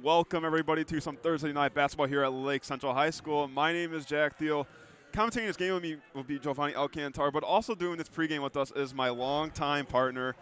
welcome everybody to some Thursday night basketball here at Lake Central High School. My name is Jack Thiel. Commentating this game with me will be Giovanni Alcantar, but also doing this pregame with us is my longtime partner,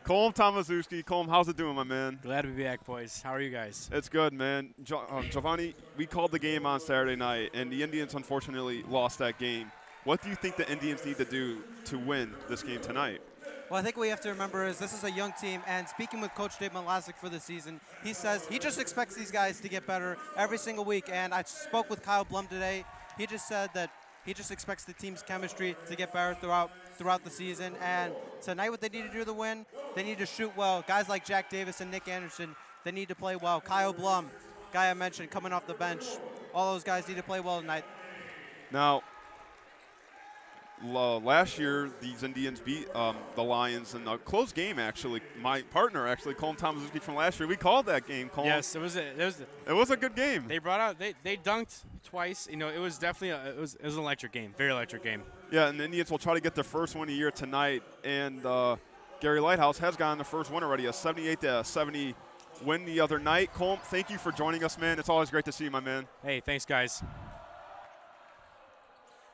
Colm Tomaszewski. Colm, how's it doing, my man? Glad to be back, boys. How are you guys? It's good, man. Giovanni, we called the game on Saturday night, and the Indians unfortunately lost that game. What do you think the Indians need to do to win this game tonight? Well, I think what we have to remember is this is a young team, and speaking with Coach Dave Mlazic for the season, he says he just expects these guys to get better every single week. And I spoke with Kyle Blum today. He just said that he just expects the team's chemistry to get better throughout the season. And tonight what they need to do to win, they need to shoot well. Guys like Jack Davis and Nick Anderson, they need to play well. Kyle Blum, guy I mentioned, coming off the bench, all those guys need to play well tonight. Now, last year, these Indians beat the Lions in a close game, actually. My partner, actually, Colm Tomaszewski from last year, we called that game, Colm. Yes, it was a good game. They brought out they dunked twice. You know, it was definitely it was an electric game, very electric game. Yeah, and the Indians will try to get their first win of the year tonight. And Gary Lighthouse has gotten the first win already, a 78-70 win the other night. Colm, thank you for joining us, man. It's always great to see you, my man. Hey, thanks, guys.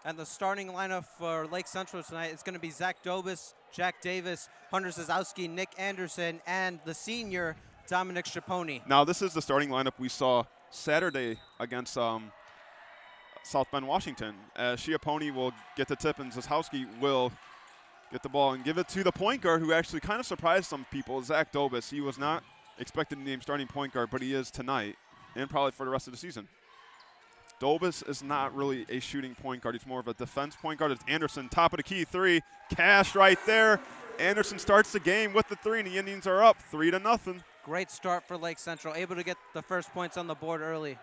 And the starting lineup for Lake Central tonight is going to be Zach Dobis, Jack Davis, Hunter Zazowski, Nick Anderson, and the senior Dominic Schiapone. Now, this is the starting lineup we saw Saturday against South Bend, Washington. Schiapone will get the tip, and Zazowski will get the ball and give it to the point guard, who actually kind of surprised some people, Zach Dobis. He was not expected to name starting point guard, but he is tonight and probably for the rest of the season. Dobis is not really a shooting point guard. He's more of a defense point guard. It's Anderson, top of the key, three. Cash right there. Anderson starts the game with the three, and the Indians are up 3-0. Great start for Lake Central, able to get the first points on the board early.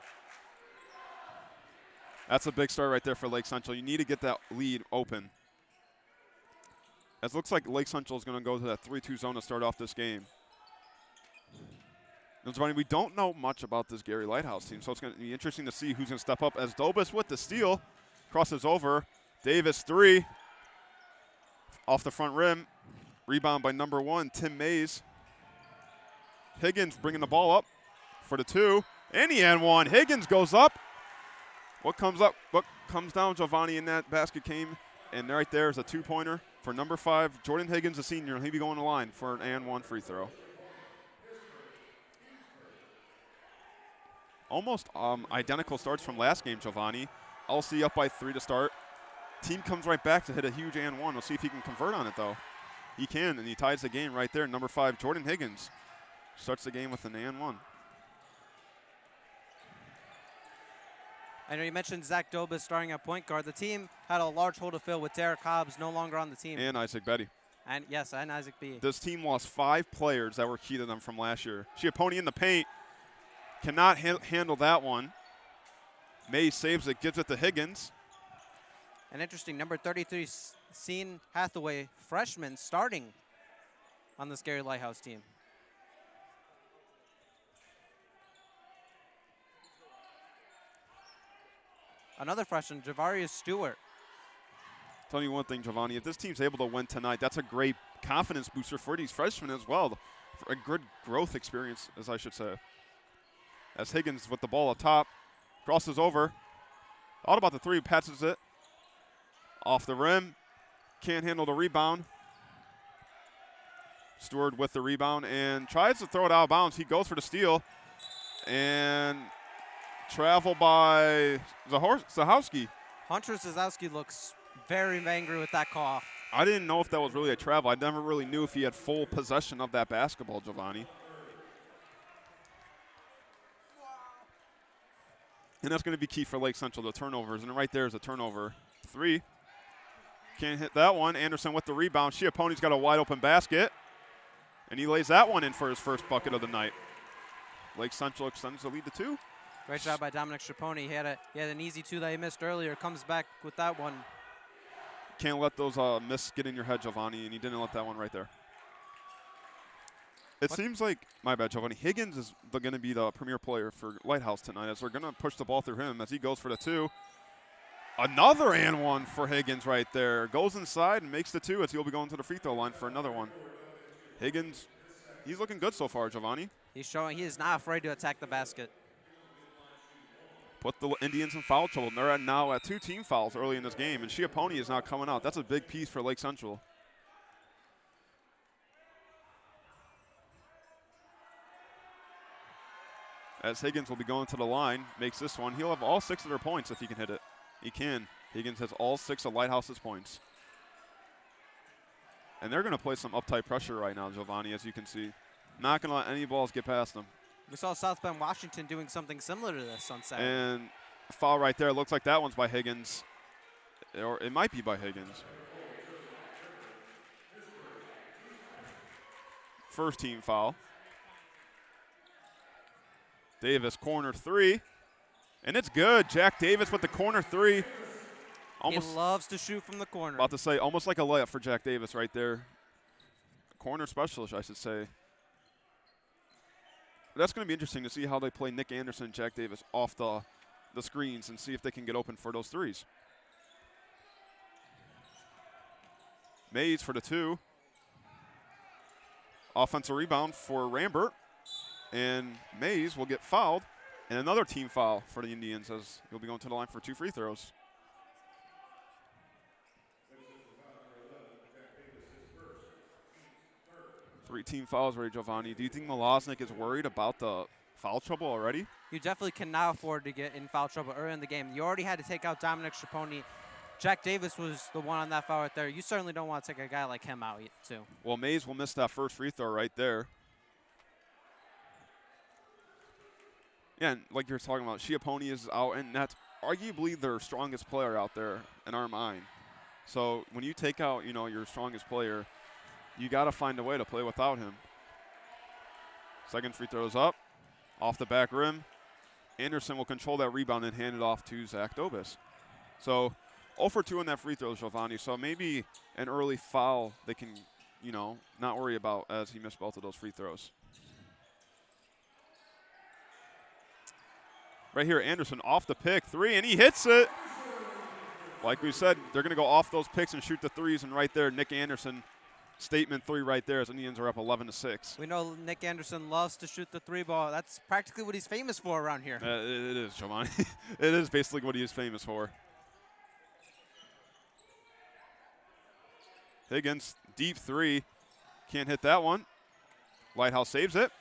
That's a big start right there for Lake Central. You need to get that lead open. As it looks like Lake Central is going to go to that 3-2 zone to start off this game. We don't know much about this Gary Lighthouse team, so it's going to be interesting to see who's going to step up. As Dobis with the steal, crosses over. Davis, three. Off the front rim. Rebound by number one, Tim Mays. Higgins bringing the ball up for the two. And he had one. Higgins goes up. What comes down, Giovanni, in that basket came. And right there is a two-pointer for number 5, Jordan Higgins, a senior. He'll be going to the line for an and one free throw. Almost identical starts from last game, Giovanni. LC up by 3 to start. Team comes right back to hit a huge and one. We'll see if he can convert on it, though. He can, and he ties the game right there. Number 5, Jordan Higgins, starts the game with an and one. I know you mentioned Zach Dobis starting at point guard. The team had a large hole to fill with Derek Hobbs no longer on the team. And Isaac Betty. And yes, and Isaac B. This team lost 5 players that were key to them from last year. Schiapone in the paint. Cannot handle that one. May saves it, gives it to Higgins. An interesting number 33, Sean Hathaway, freshman, starting on this Gary Lighthouse team. Another freshman, Javarius Stewart. Tell you one thing, Giovanni, if this team's able to win tonight, that's a great confidence booster for these freshmen as well. For a good growth experience, as I should say. As Higgins with the ball up top, crosses over. Thought about the three, passes it. Off the rim, can't handle the rebound. Stewart with the rebound and tries to throw it out of bounds. He goes for the steal. And travel by Zahowski. Hunter Zazowski looks very angry with that call. I didn't know if that was really a travel. I never really knew if he had full possession of that basketball, Giovanni. And that's going to be key for Lake Central, the turnovers. And right there is a turnover. 3. Can't hit that one. Anderson with the rebound. Schiapone's got a wide open basket. And he lays that one in for his first bucket of the night. Lake Central extends the lead to 2. Great job by Dominic Schiapone. He had an easy 2 that he missed earlier. Comes back with that one. Can't let those miss get in your head, Giovanni, and he didn't let that one right there. It seems like, my bad, Giovanni, Higgins is going to be the premier player for Lighthouse tonight, as they're going to push the ball through him as he goes for the 2. Another and one for Higgins right there. Goes inside and makes the 2 as he'll be going to the free throw line for another one. Higgins he's looking good so far, Giovanni. He's showing he is not afraid to attack the basket. Put the Indians in foul trouble. And they're now at 2 team fouls early in this game, and Schiappone is now coming out. That's a big piece for Lake Central. As Higgins will be going to the line, makes this one. He'll have all 6 of their points if he can hit it. He can. Higgins has all 6 of Lighthouse's points. And they're going to play some uptight pressure right now, Giovanni, as you can see. Not going to let any balls get past them. We saw South Bend Washington doing something similar to this on Saturday. And a foul right there. Looks like that one's by Higgins. Or it might be by Higgins. First team foul. Davis, corner 3. And it's good. Jack Davis with the corner 3. Almost he loves to shoot from the corner. about to say, almost like a layup for Jack Davis right there. Corner specialist, I should say. That's going to be interesting to see how they play Nick Anderson and Jack Davis off the screens and see if they can get open for those threes. Mays for the 2. Offensive rebound for Rambert. And Mays will get fouled. And another team foul for the Indians as he'll be going to the line for 2 free throws. Three team fouls already, Giovanni. Do you think Malosnik is worried about the foul trouble already? You definitely cannot afford to get in foul trouble early in the game. You already had to take out Dominic Schiappone. Jack Davis was the one on that foul right there. You certainly don't want to take a guy like him out too. Well, Mays will miss that first free throw right there. Yeah, and like you're talking about, Schiappone is out, and that's arguably their strongest player out there in our mind. So when you take out, your strongest player, you got to find a way to play without him. Second free throw is up, off the back rim. Anderson will control that rebound and hand it off to Zach Dobis. So 0 for 2 on that free throw, Giovanni. So maybe an early foul they can, not worry about as he missed both of those free throws. Right here, Anderson off the pick, 3, and he hits it. Like we said, they're going to go off those picks and shoot the threes, and right there, Nick Anderson, statement 3 right there as Indians are up 11-6. We know Nick Anderson loves to shoot the 3 ball. That's practically what he's famous for around here. It is, Giovanni. It is basically what he is famous for. Higgins, deep 3. Can't hit that one. Lighthouse saves it.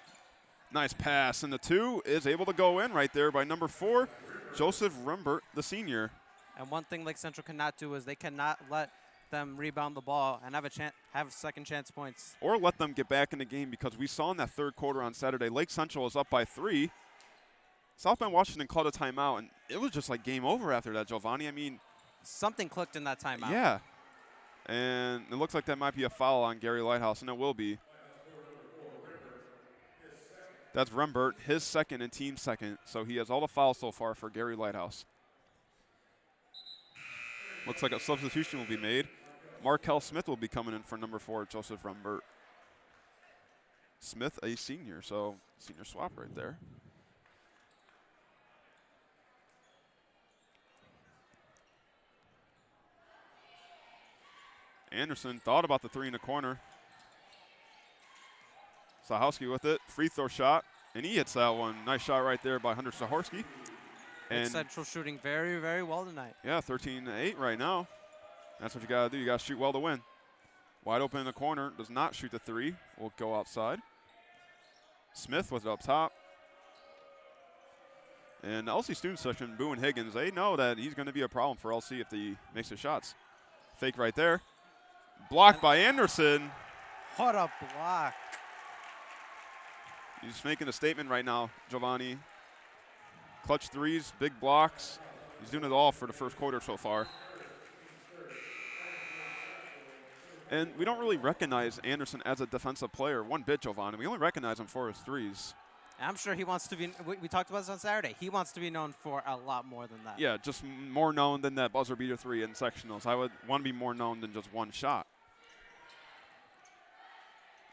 Nice pass, and the 2 is able to go in right there by number 4, Joseph Rembert, the senior. And one thing Lake Central cannot do is they cannot let them rebound the ball and have second chance points. Or let them get back in the game, because we saw in that third quarter on Saturday, Lake Central was up by 3. South Bend Washington called a timeout, and it was just like game over after that, Giovanni. I mean, something clicked in that timeout. Yeah. And it looks like that might be a foul on Gary Lighthouse, and it will be. That's Rembert, his second and team second. So he has all the fouls so far for Gary Lighthouse. Looks like a substitution will be made. Markel Smith will be coming in for number 4, Joseph Rembert. Smith, a senior, so senior swap right there. Anderson thought about the 3 in the corner. Sahowski with it, free throw shot, and he hits that one. Nice shot right there by Hunter Sahowski. And Central shooting very, very well tonight. Yeah, 13-8 right now. That's what you got to do. You got to shoot well to win. Wide open in the corner, does not shoot the 3. Will go outside. Smith with it up top. And LC student section, Boo and Higgins, they know that he's going to be a problem for LC if he makes his shots. Fake right there. Blocked by Anderson. What a block. He's making a statement right now, Giovanni. Clutch threes, big blocks. He's doing it all for the first quarter so far. And we don't really recognize Anderson as a defensive player one bit, Giovanni. We only recognize him for his threes. I'm sure he wants to be, we talked about this on Saturday, he wants to be known for a lot more than that. Yeah, just more known than that buzzer beater 3 in sectionals. I would want to be more known than just one shot.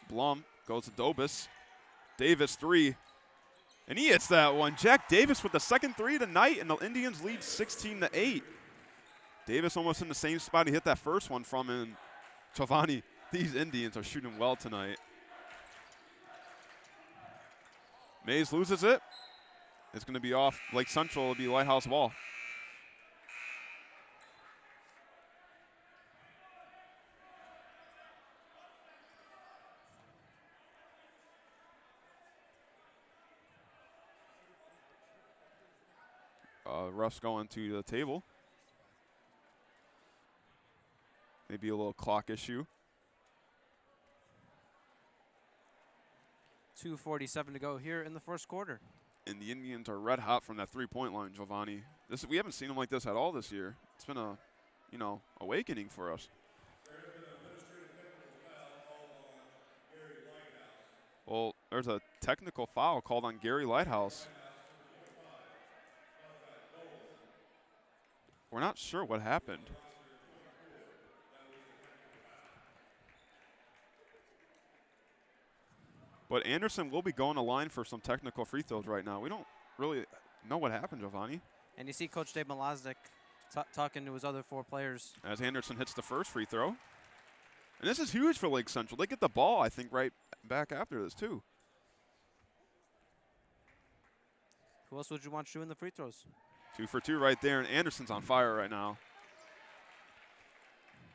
Blum goes to Dobis. Davis 3, and he hits that one. Jack Davis with the second 3 tonight, and the Indians lead 16-8. Davis almost in the same spot he hit that first one from, and Giovanni, these Indians are shooting well tonight. Mays loses it. It's going to be off Lake Central. It'll be Lighthouse ball. Refs going to the table. Maybe a little clock issue. 2:47 to go here in the first quarter. And the Indians are red hot from that three-point line, Giovanni. We haven't seen them like this at all this year. It's been a, awakening for us. Well, there's a technical foul called on Gary Lighthouse. We're not sure what happened. But Anderson will be going to line for some technical free throws right now. We don't really know what happened, Giovanni. And you see Coach Dave Malaznik talking to his other 4 players. As Anderson hits the first free throw. And this is huge for Lake Central. They get the ball, I think, right back after this, too. Who else would you want shooting the free throws? 2 for 2 right there, and Anderson's on fire right now.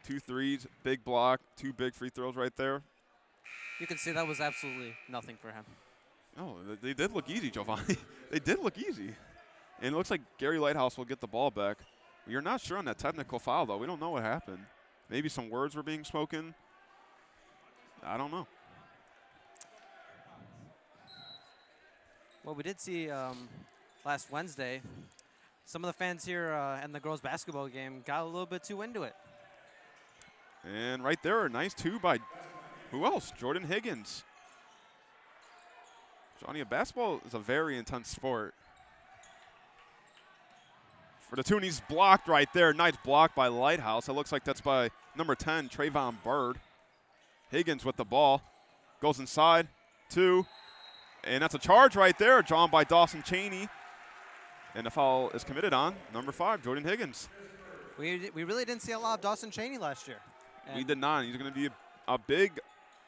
2 threes, big block, 2 big free throws right there. You can see that was absolutely nothing for him. Oh, they did look easy, Giovanni. They did look easy. And it looks like Gary Lighthouse will get the ball back. You're not sure on that technical foul, though. We don't know what happened. Maybe some words were being spoken. I don't know. Well, we did see last Wednesday, some of the fans here in the girls' basketball game got a little bit too into it. And right there, a nice 2 by who else? Jordan Higgins. Johnny, basketball is a very intense sport. For the 2, and he's blocked right there. Nice block by Lighthouse. It looks like that's by number 10, Trayvon Bird. Higgins with the ball. Goes inside. 2. And that's a charge right there, drawn by Dawson Cheney. And the foul is committed on number 5, Jordan Higgins. We really didn't see a lot of Dawson Cheney last year. And We did not. He's going to be a big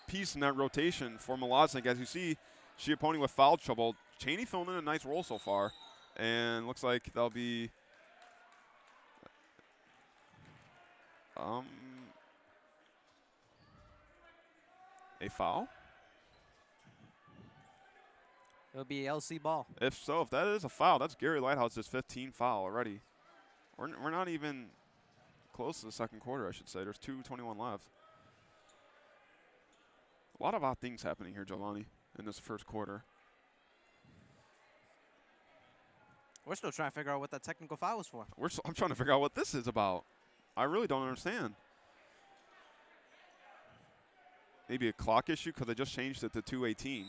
piece in that rotation for Malaznik. As you see, Schiappone with foul trouble. Cheney filling in a nice role so far. And looks like that'll be a foul. It'll be LC ball. If so, if that is a foul, that's Gary Lighthouse's 15th foul already. We're not even close to the second quarter, I should say. There's 2:21 left. A lot of odd things happening here, Giovanni, in this first quarter. We're still trying to figure out what that technical foul was for. I'm trying to figure out what this is about. I really don't understand. Maybe a clock issue because they just changed it to 2:18.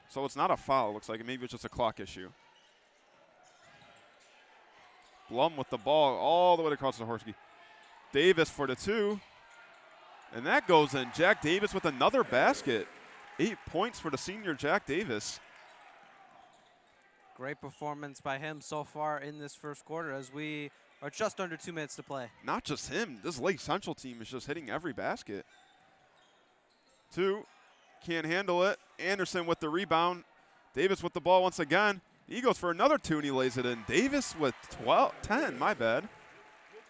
So it's not a foul. It looks like maybe it's just a clock issue. Blum with the ball all the way across the Horsky. Davis for the 2. And that goes in. Jack Davis with another basket. 8 points for the senior Jack Davis. Great performance by him so far in this first quarter as we are just under 2 minutes to play. Not just him. This Lake Central team is just hitting every basket. 2. Can't handle it. Anderson with the rebound. Davis with the ball once again. He goes for another 2 and he lays it in. Davis with 10, my bad.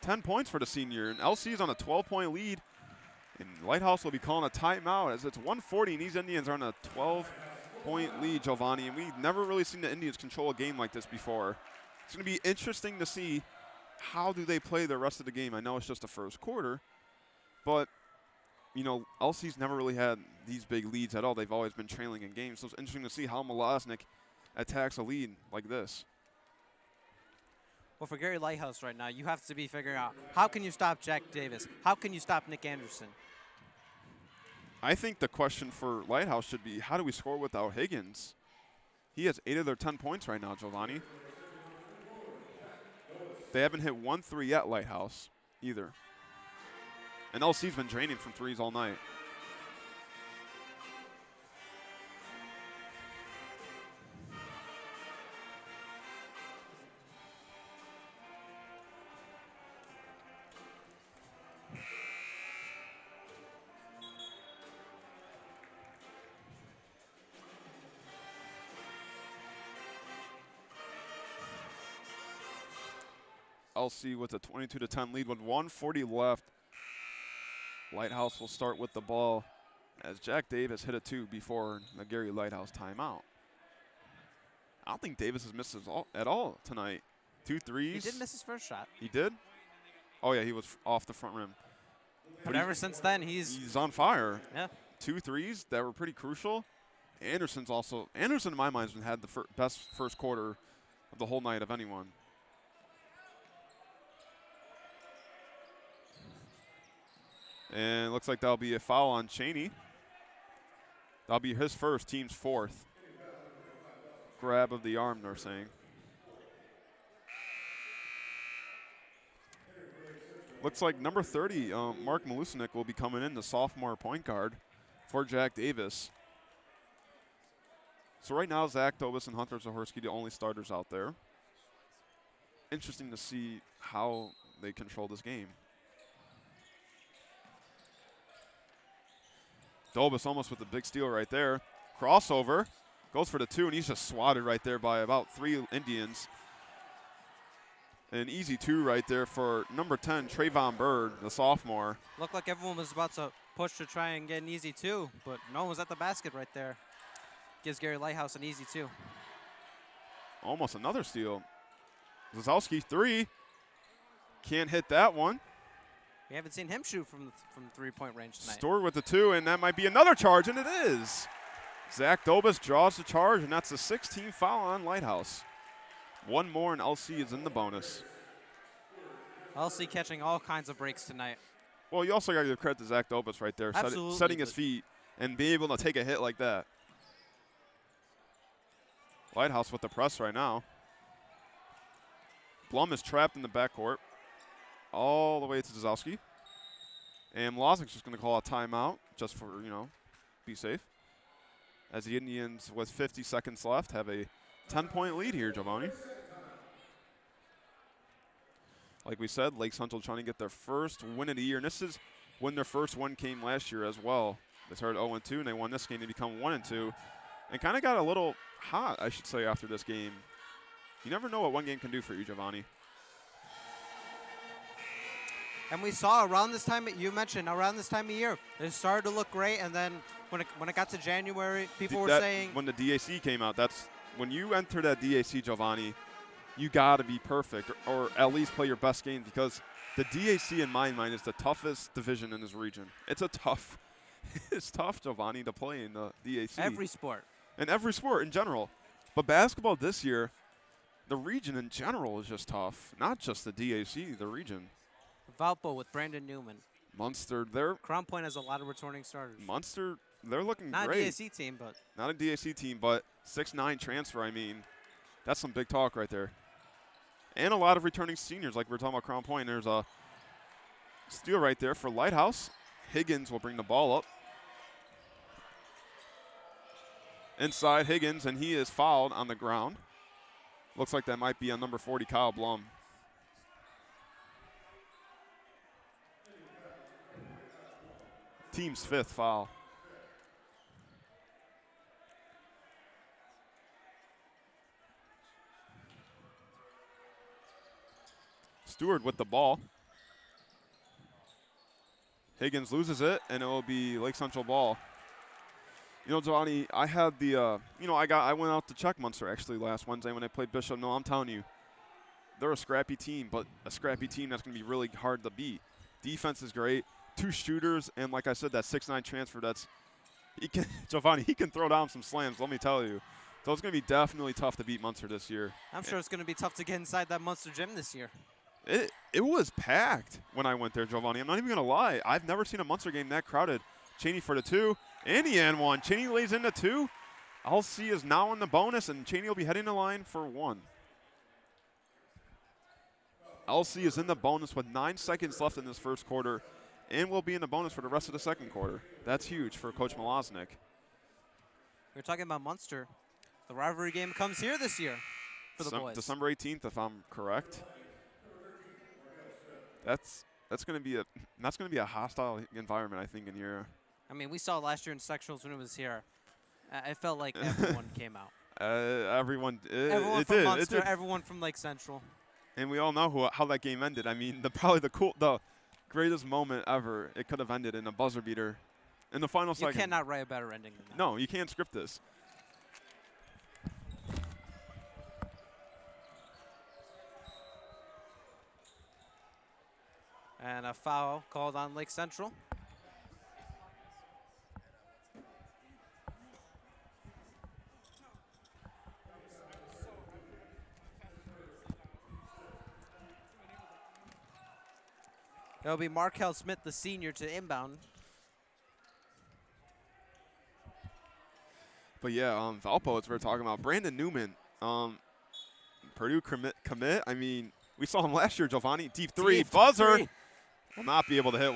10 points for the senior. And LC's on a 12-point lead. And Lighthouse will be calling a timeout as it's 1:40 and these Indians are on a 12-point lead, Giovanni. And we've never really seen the Indians control a game like this before. It's going to be interesting to see how do they play the rest of the game. I know it's just the first quarter, but LC's never really had these big leads at all. They've always been trailing in games. So it's interesting to see how Malaznik attacks a lead like this. Well, for Gary Lighthouse right now, you have to be figuring out how can you stop Jack Davis? How can you stop Nick Anderson? I think the question for Lighthouse should be, how do we score without Higgins? He has 8 of their 10 points right now, Giovanni. They haven't hit 1 3 yet, Lighthouse, either. And LC's been draining from threes all night. LC with a 22-10 lead with 1:40 left. Lighthouse will start with the ball as Jack Davis hit a 2 before the Gary Lighthouse timeout. I don't think Davis has missed at all tonight. 2 threes. He did miss his first shot. He did? Oh, yeah, he was off the front rim. But ever since then, he's on fire. Yeah. 2 threes that were pretty crucial. Anderson, in my mind, has had the best first quarter of the whole night of anyone. And it looks like that'll be a foul on Cheney. That'll be his first, team's 4th. Grab of the arm, they're saying. Looks like number 30, Mark Malusnik, will be coming in, the sophomore point guard for Jack Davis. So right now, Zach Dobis and Hunter Zahorsky, the only starters out there. Interesting to see how they control this game. Dobis almost with the big steal right there. Crossover, goes for the 2, and he's just swatted right there by about 3 Indians. An easy 2 right there for number 10, Trayvon Bird, the sophomore. Looked like everyone was about to push to try and get an easy 2, but no one was at the basket right there. Gives Gary Lighthouse an easy 2. Almost another steal. Zazowski 3. Can't hit that one. We haven't seen him shoot from 3-point range tonight. Stewart with the 2, and that might be another charge, and it is. Zach Dobis draws the charge, and that's a 16 foul on Lighthouse. 1 more, and LC is in the bonus. LC catching all kinds of breaks tonight. Well, you also got to give credit to Zach Dobis right there, setting his feet and being able to take a hit like that. Lighthouse with the press right now. Blum is trapped in the backcourt all the way to Zazowski. And Mlazic's just going to call a timeout just for, be safe. As the Indians, with 50 seconds left, have a 10-point lead here, Giovanni. Like we said, Lake Central trying to get their first win of the year. And this is when their first win came last year as well. They started 0-2, and they won this game to become 1-2. And kind of got a little hot, I should say, after this game. You never know what one game can do for you, Giovanni. And we saw around this time, you mentioned around this time of year, it started to look great, and then when it got to January, people were saying. When the DAC came out, that's when you enter that DAC, Giovanni, you got to be perfect or at least play your best game, because the DAC, in my mind, is the toughest division in this region. It's tough, Giovanni, to play in the DAC. Every sport. In every sport in general. But basketball this year, the region in general is just tough. Not just the DAC, the region. Valpo with Brandon Newman. Munster, Crown Point has a lot of returning starters. Munster, they're looking great. Not a DAC team, but. Not a DAC team, but 6'9" transfer, I mean. That's some big talk right there. And a lot of returning seniors, like we were talking about Crown Point. There's a steal right there for Lighthouse. Higgins will bring the ball up. Inside Higgins, and he is fouled on the ground. Looks like that might be on number 40, Kyle Blum. Team's 5th foul. Stewart with the ball. Higgins loses it, and it will be Lake Central ball. Giovanni, I had the, I went out to check Munster actually last Wednesday when they played Bishop. No, I'm telling you, they're a scrappy team, but a scrappy team that's going to be really hard to beat. Defense is great. 2 shooters, and like I said, that 6'9" transfer, Giovanni, he can throw down some slams, let me tell you. So it's going to be definitely tough to beat Munster this year. I'm sure it's going to be tough to get inside that Munster gym this year. It was packed when I went there, Giovanni. I'm not even going to lie. I've never seen a Munster game that crowded. Cheney for the 2, and the and 1. Cheney lays in the 2. LC is now in the bonus, and Cheney will be heading the line for 1. LC is in the bonus with 9 seconds left in this first quarter, and will be in the bonus for the rest of the second quarter. That's huge for Coach Malosnik. We're talking about Munster. The rivalry game comes here this year for the boys. December 18th, if I'm correct. That's going to be a hostile environment, I think, in here. I mean, we saw last year in sectionals when it was here. It felt like everyone came out. Everyone from did. Munster, everyone from Lake Central. And we all know how that game ended. I mean, the greatest moment ever. It could have ended in a buzzer beater in the final You second. cannot write a better ending than that. No, you can't script this. And a foul called on Lake Central. It'll be Markel Smith, the senior, to inbound. But yeah, Valpo, as we were talking about, Brandon Newman, Purdue commit. I mean, we saw him last year, Giovanni. Deep three, buzzer. Three. Will not be able to hit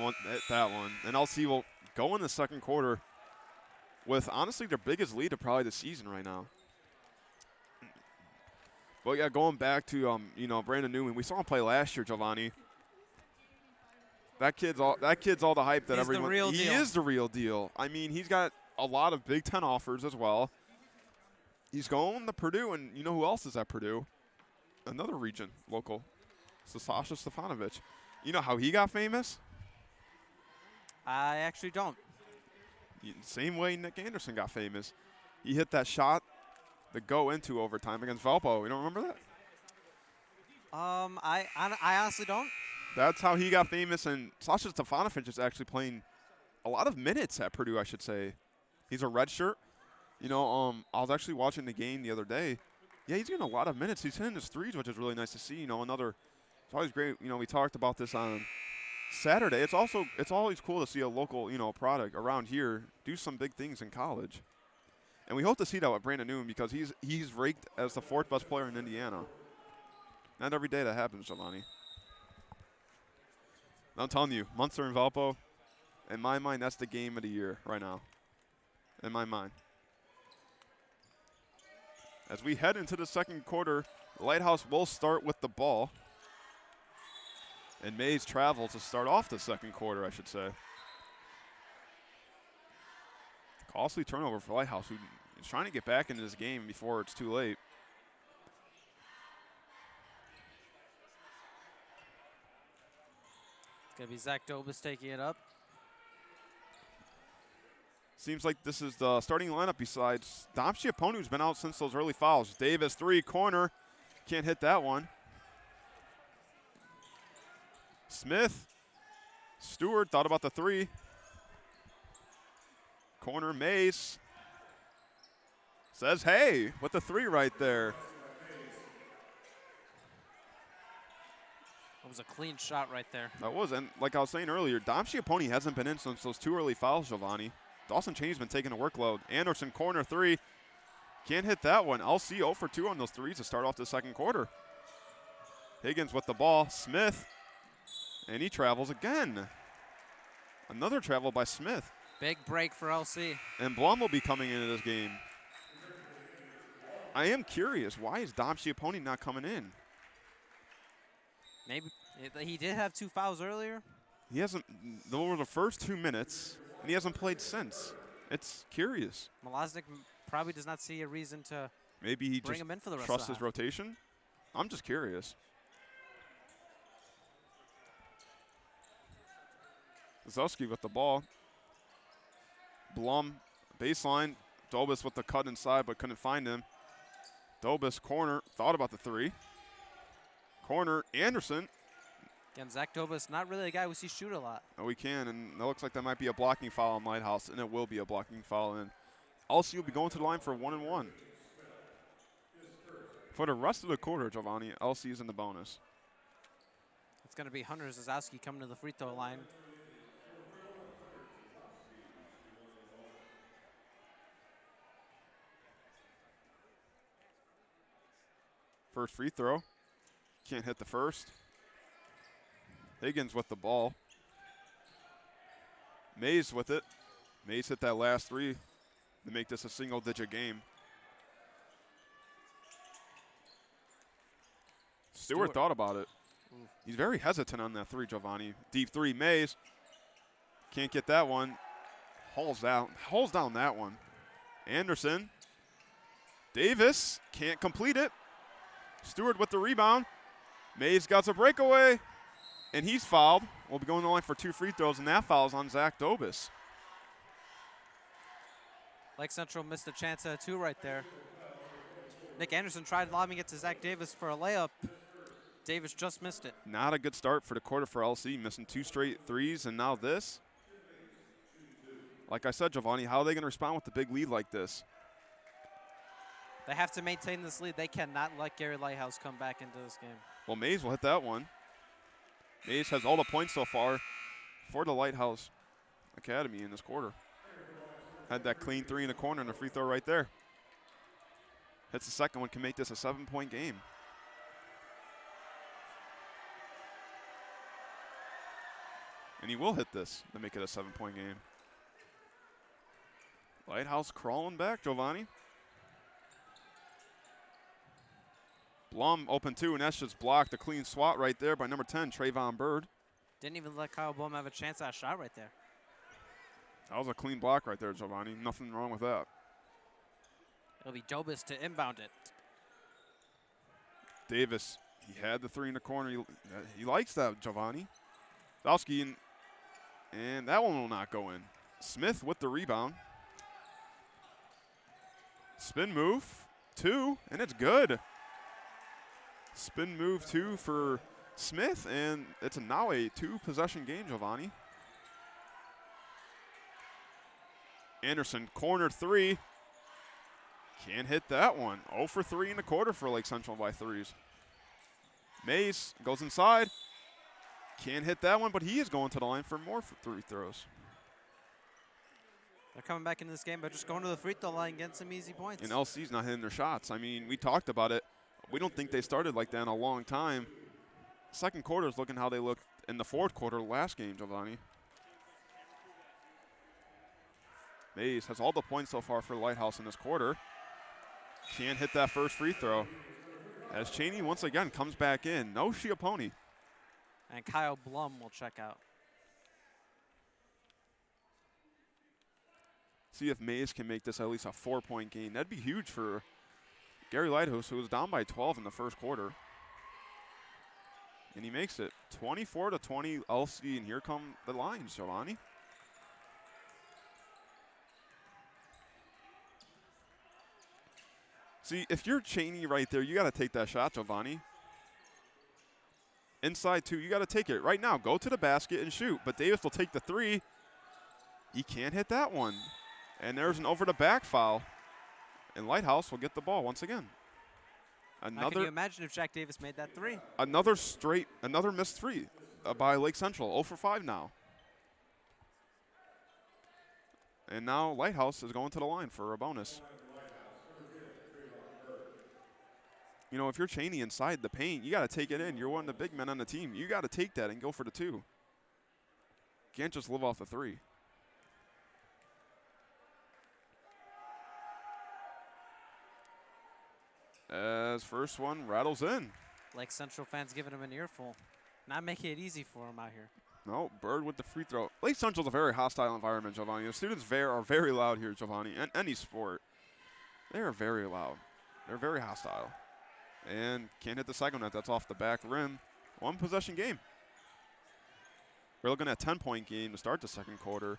that one. And LC will go in the second quarter with, honestly, their biggest lead of probably the season right now. But yeah, going back to Brandon Newman, we saw him play last year, Giovanni. That kid's all the hype that everyone. He is the real deal. I mean, he's got a lot of Big Ten offers as well. He's going to Purdue, and you know who else is at Purdue? Another region local, Sasha Stefanovic. You know how he got famous? I actually don't. Same way Nick Anderson got famous. He hit that shot to go into overtime against Valpo. You don't remember that? I honestly don't. That's how he got famous, and Sasha Stefanovic is actually playing a lot of minutes at Purdue, I should say. He's a redshirt. I was actually watching the game the other day. Yeah, he's getting a lot of minutes. He's hitting his threes, which is really nice to see. It's always great. We talked about this on Saturday. It's always cool to see a local, product around here do some big things in college. And we hope to see that with Brandon Newman because he's ranked as the 4th best player in Indiana. Not every day that happens, Giovanni. I'm telling you, Munster and Valpo, in my mind, that's the game of the year right now. In my mind. As we head into the second quarter, Lighthouse will start with the ball. And Mays travel to start off the second quarter, I should say. Costly turnover for Lighthouse, who is trying to get back into this game before it's too late. It's going to be Zach Dobus taking it up. Seems like this is the starting lineup besides Dom Schiappone, who's been out since those early fouls. Davis, 3, corner. Can't hit that one. Smith. Stewart thought about the 3. Corner, Mace. Says, hey, with the 3 right there. That was a clean shot right there. That was, and like I was saying earlier, Dom Schiappone hasn't been in since those 2 early fouls, Giovanni. Dawson Chain's been taking a workload. Anderson, corner 3. Can't hit that one. LC 0 for 2 on those 3s to start off the second quarter. Higgins with the ball. Smith. And he travels again. Another travel by Smith. Big break for LC. And Blum will be coming into this game. I am curious, why is Dom Schiappone not coming in? Maybe he did have 2 fouls earlier. He hasn't, those were the first 2 minutes, and he hasn't played since. It's curious. Malaznik probably does not see a reason to maybe he bring just him in for the rest trusts of his rotation. I'm just curious. Zowski with the ball. Blum, baseline. Dobus with the cut inside, but couldn't find him. Dobus, corner, thought about the 3. Corner, Anderson. Again, Zach Dobus, not really a guy we see shoot a lot. Oh, we can, and it looks like that might be a blocking foul on Lighthouse, and it will be a blocking foul. And LC will be going to the line for 1-1. For the rest of the quarter, Giovanni, LC is in the bonus. It's going to be Hunter Zazowski coming to the free throw line. First free throw. Can't hit the first. Higgins with the ball. Mays with it. Mays hit that last 3 to make this a single-digit game. Stewart thought about it. Ooh. He's very hesitant on that 3, Giovanni. Deep 3, Mays. Can't get that one. Hauls down that one. Anderson. Davis can't complete it. Stewart with the rebound. Mays got a breakaway, and he's fouled. We'll be going to the line for 2 free throws, and that foul's on Zach Dobis. Lake Central missed a chance at a 2 right there. Nick Anderson tried lobbing it to Zach Davis for a layup. Davis just missed it. Not a good start for the quarter for LC, missing 2 straight threes, and now this. Like I said, Giovanni, how are they going to respond with the big lead like this? They have to maintain this lead. They cannot let Gary Lighthouse come back into this game. Well, Mays will hit that one. Mays has all the points so far for the Lighthouse Academy in this quarter. Had that clean 3 in the corner and a free throw right there. Hits the second one, can make this a 7-point game. And he will hit this to make it a 7-point game. Lighthouse crawling back, Giovanni. Blum open 2, and that's just blocked. A clean swat right there by number 10, Trayvon Bird. Didn't even let Kyle Blum have a chance at a shot right there. That was a clean block right there, Giovanni. Nothing wrong with that. It'll be Dobis to inbound it. Davis, he had the 3 in the corner. He likes that, Giovanni. Dowski, and that one will not go in. Smith with the rebound. Spin move, 2, and it's good. Spin move 2 for Smith, and it's now a 2-possession game, Giovanni. Anderson, corner 3. Can't hit that one. 0 for 3 in the quarter for Lake Central by 3s. Mays goes inside. Can't hit that one, but he is going to the line for more 3 throws. They're coming back into this game by just going to the free throw line and getting some easy points. And LC's not hitting their shots. I mean, we talked about it. We don't think they started like that in a long time. Second quarter is looking how they looked in the fourth quarter last game, Giovanni. Mays has all the points so far for Lighthouse in this quarter. Can't hit that first free throw. As Cheney once again comes back in. No Schiappone. And Kyle Blum will check out. See if Mays can make this at least a 4-point game. That'd be huge for Gary Lighthouse, who was down by 12 in the first quarter. And he makes it 24-20 LC, and here come the lines, Giovanni. See, if you're Cheney right there, you got to take that shot, Giovanni. Inside 2, you got to take it. Right now, go to the basket and shoot. But Davis will take the 3. He can't hit that one. And there's an over-the-back foul. And Lighthouse will get the ball once again. Now, can you imagine if Jack Davis made that 3? Another missed 3 by Lake Central. 0 for 5 now. And now Lighthouse is going to the line for a bonus. You know, if you're Cheney inside the paint, you got to take it in. You're one of the big men on the team. You got to take that and go for the 2. Can't just live off the 3. As first one rattles in. Lake Central fans giving him an earful. Not making it easy for him out here. No, Bird with the free throw. Lake Central's a very hostile environment, Giovanni. The students are very loud here, Giovanni, in any sport. They are very loud. They're very hostile. And can't hit the second net. That's off the back rim. 1-possession game. We're looking at a 10-point game to start the second quarter.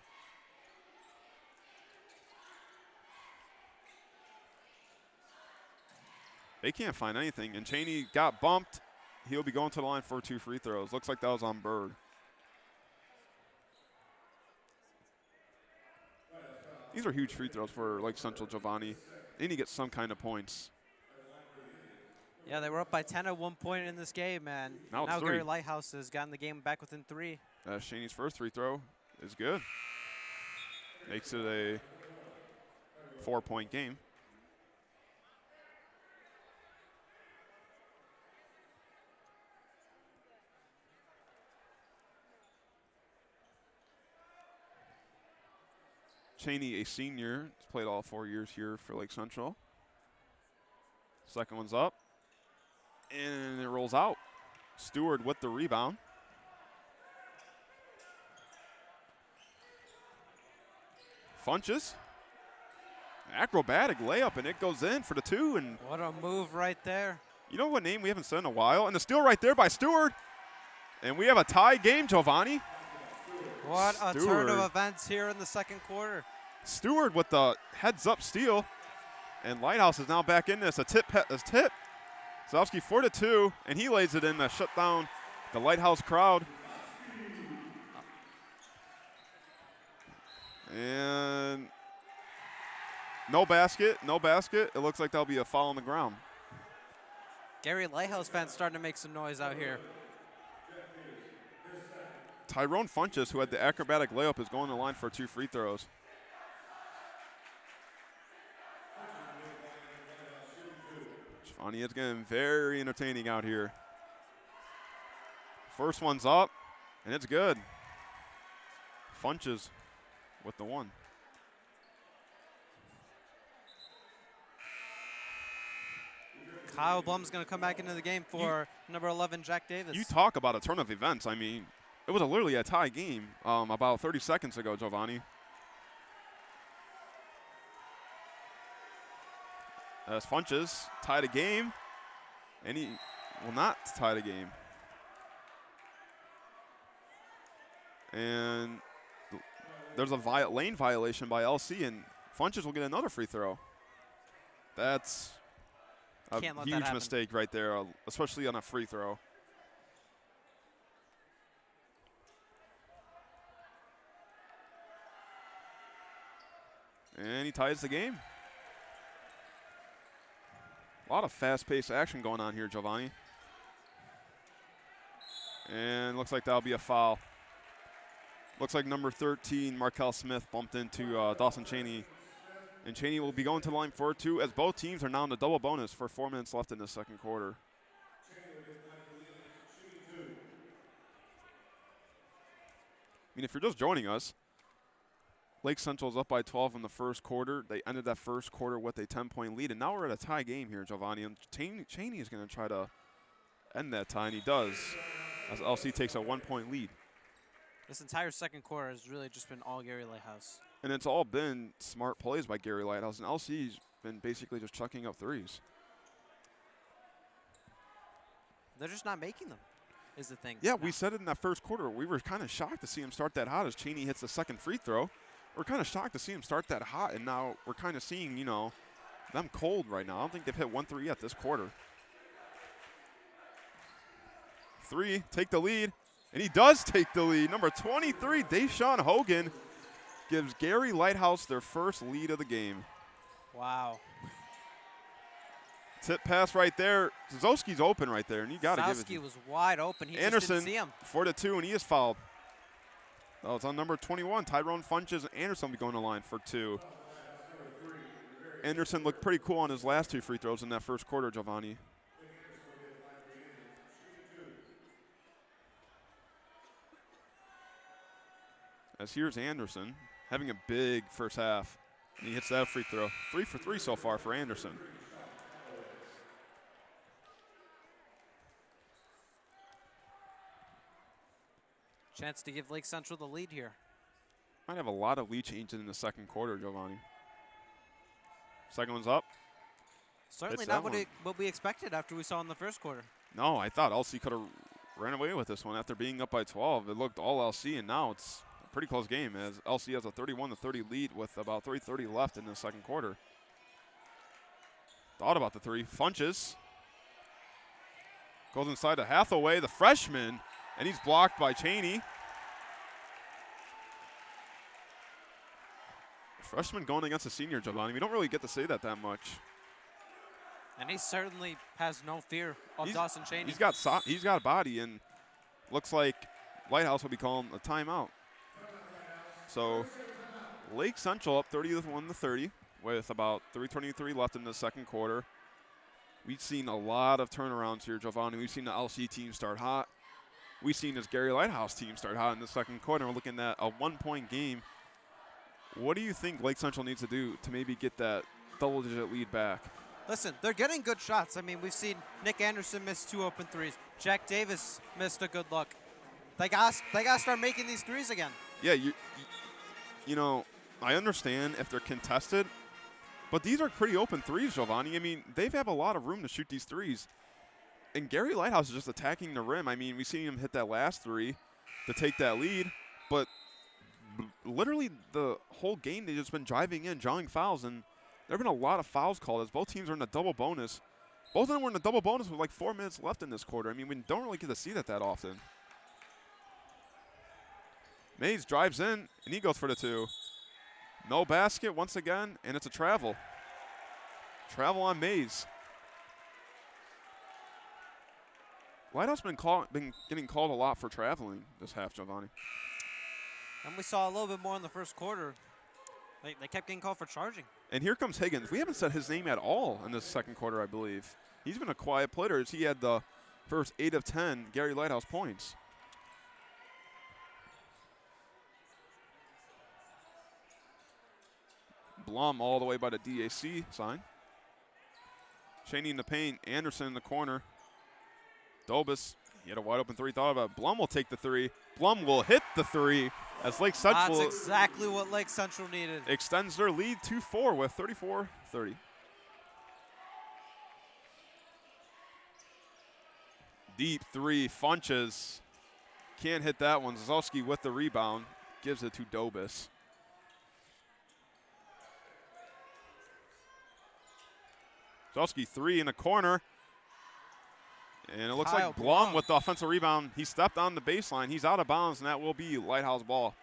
They can't find anything. And Cheney got bumped. He'll be going to the line for 2 free throws. Looks like that was on Bird. These are huge free throws for Lake Central, Giovanni. They need to get some kind of points. Yeah, they were up by 10 at one point in this game, and now Gary Lighthouse has gotten the game back within 3. Cheney's first free throw is good. Makes it a 4-point game. Cheney, a senior, has played all 4 years here for Lake Central. Second one's up. And it rolls out. Stewart with the rebound. Funches. Acrobatic layup, and it goes in for the 2. And what a move right there. You know what name we haven't said in a while? And the steal right there by Stewart. And we have a tie game, Giovanni. What a Stewart. turn of events here in the second quarter. Stewart with the heads-up steal. And Lighthouse is now back in this. A tip. Zalewski 4-2, and he lays it in to shut down the Lighthouse crowd. And no basket, no basket. It looks like there'll be a foul on the ground. Gary Lighthouse fans starting to make some noise out here. Tyrone Funches, who had the acrobatic layup, is going to the line for 2 free throws. Giovanni, it's getting very entertaining out here. First one's up, and it's good. Funches with the one. Kyle Blum's going to come back into the game for number 11, Jack Davis. You talk about a turn of events. I mean, it was literally a tie game about 30 seconds ago, Giovanni. As Funches tied a game, and he will not tie the game. And there's a lane violation by LC, and Funches will get another free throw. That's a huge mistake right there, especially on a free throw. And he ties the game. A lot of fast-paced action going on here, Giovanni. And looks like that'll be a foul. Looks like number 13, Markel Smith, bumped into Dawson Cheney. And Cheney will be going to the line for 2 as both teams are now in the double bonus for 4 minutes left in the second quarter. I mean, if you're just joining us, Lake Central's up by 12 in the first quarter. They ended that first quarter with a 10-point lead, and now we're at a tie game here, Giovanni. And Cheney is going to try to end that tie, and he does, as LC takes a 1-point lead. This entire second quarter has really just been all Gary Lighthouse. And it's all been smart plays by Gary Lighthouse, and LC's been basically just chucking up threes. They're just not making them, is the thing. Yeah, we said it in that first quarter. We were kind of shocked to see him start that hot as Cheney hits the second free throw. We're kind of shocked to see him start that hot, and now we're kind of seeing, you know, them cold right now. I don't think they've hit 1-3 yet this quarter. 3, take the lead, and he does take the lead. Number 23, Deshaun Hogan, gives Gary Lighthouse their first lead of the game. Wow. Tip pass right there. Zalewski's open right there, and you got to give it. Zalewski was wide open. He Anderson, just didn't see him. 4-2, and he is fouled. Oh, it's on number 21. Tyrone Funches and Anderson will be going to line for 2. Anderson looked pretty cool on his last 2 free throws in that first quarter, Giovanni. As here's Anderson having a big first half. And he hits that free throw. 3 for 3 so far for Anderson. Chance to give Lake Central the lead here. Might have a lot of lead changes in the second quarter, Giovanni. Second one's up. Certainly not what we expected after we saw in the first quarter. No, I thought LC could have ran away with this one after being up by 12. It looked all LC, and now it's a pretty close game as LC has a 31-30 lead with about 3:30 left in the second quarter. Thought about the 3. Funches goes inside to Hathaway, the freshman, and he's blocked by Cheney. Freshman going against a senior, Giovanni. We don't really get to say that much. And he certainly has no fear of Dawson Cheney. He's got a body, and looks like Lighthouse will be calling a timeout. So Lake Central up 31-30 with about 3:23 left in the second quarter. We've seen a lot of turnarounds here, Giovanni. We've seen the LC team start hot. We've seen this Gary Lighthouse team start hot in the second quarter. We're looking at a 1-point game. What do you think Lake Central needs to do to maybe get that double-digit lead back? Listen, they're getting good shots. I mean, we've seen Nick Anderson miss 2 open threes. Jack Davis missed a good look. They got to start making these threes again. Yeah, you know, I understand if they're contested, but these are pretty open threes, Giovanni. I mean, they have a lot of room to shoot these threes. And Gary Lighthouse is just attacking the rim. I mean, we seen him hit that last three to take that lead, but literally the whole game they've just been driving in, drawing fouls, and there have been a lot of fouls called as both teams are in a double bonus. Both of them were in a double bonus with like 4 minutes left in this quarter. I mean, we don't really get to see that often. Mays drives in, and he goes for the two. No basket once again, and it's a travel. Travel on Mays. Lighthouse been getting called a lot for traveling this half, Giovanni. And we saw a little bit more in the first quarter. They kept getting called for charging. And here comes Higgins. We haven't said his name at all in this second quarter, I believe. He's been a quiet player as he had the first 8 of 10 Gary Lighthouse points. Blum all the way by the DAC sign. Cheney in the paint. Anderson in the corner. Dobis, he had a wide open three. Thought about it. Blum will take the three. Blum will hit the three as Lake Central. That's exactly what Lake Central needed. Extends their lead to 4 with 34-30. Deep three, Funches. Can't hit that one. Zalski with the rebound. Gives it to Dobis. Zalski three in the corner. And it looks like Blum with the offensive rebound. He stepped on the baseline. He's out of bounds, and that will be Lighthouse ball.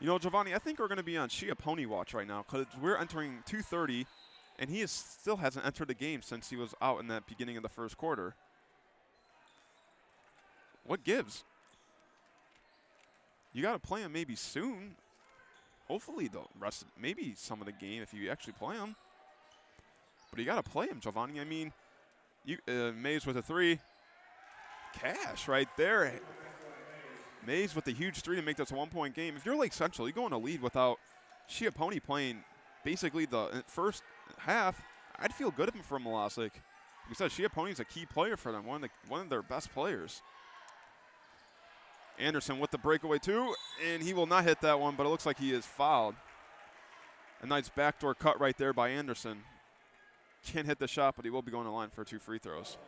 You know, Giovanni, I think we're going to be on Shia Pony watch right now because we're entering 2:30, and he still hasn't entered the game since he was out in that beginning of the first quarter. What gives? You got to play him maybe soon. Hopefully the rest, maybe some of the game if you actually play him. But you got to play him, Giovanni. I mean, Mays with a three. Cash right there. Mays with the huge three to make this a 1-point game. If you're Lake Central, you go in a lead without Shia Pony playing basically the first half. I'd feel good for Molosic. Like you said, Shia Pony's a key player for them, one of their best players. Anderson with the breakaway too, and he will not hit that one, but it looks like he is fouled. A nice backdoor cut right there by Anderson. Can't hit the shot, but he will be going to the line for 2 free throws.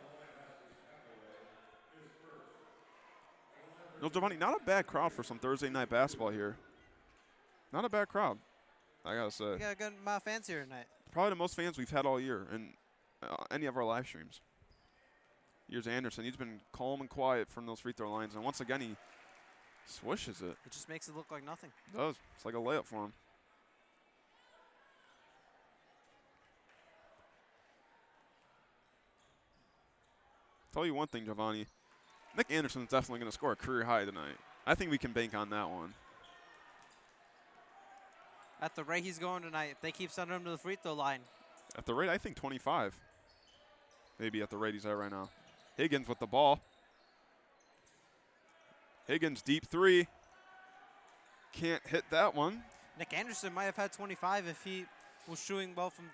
No, Giovanni, not a bad crowd for some Thursday night basketball here. Not a bad crowd, I got to say. We got a good amount of fans here tonight. Probably the most fans we've had all year in any of our live streams. Here's Anderson. He's been calm and quiet from those free throw lines, and once again he swishes it. It just makes it look like nothing. It does. It's like a layup for him. Tell you one thing, Giovanni. Nick Anderson's definitely going to score a career high tonight. I think we can bank on that one. At the rate he's going tonight, if they keep sending him to the free throw line. At the rate, I think 25. Maybe at the rate he's at right now. Higgins with the ball. Higgins deep three. Can't hit that one. Nick Anderson might have had 25 if he was shooting well from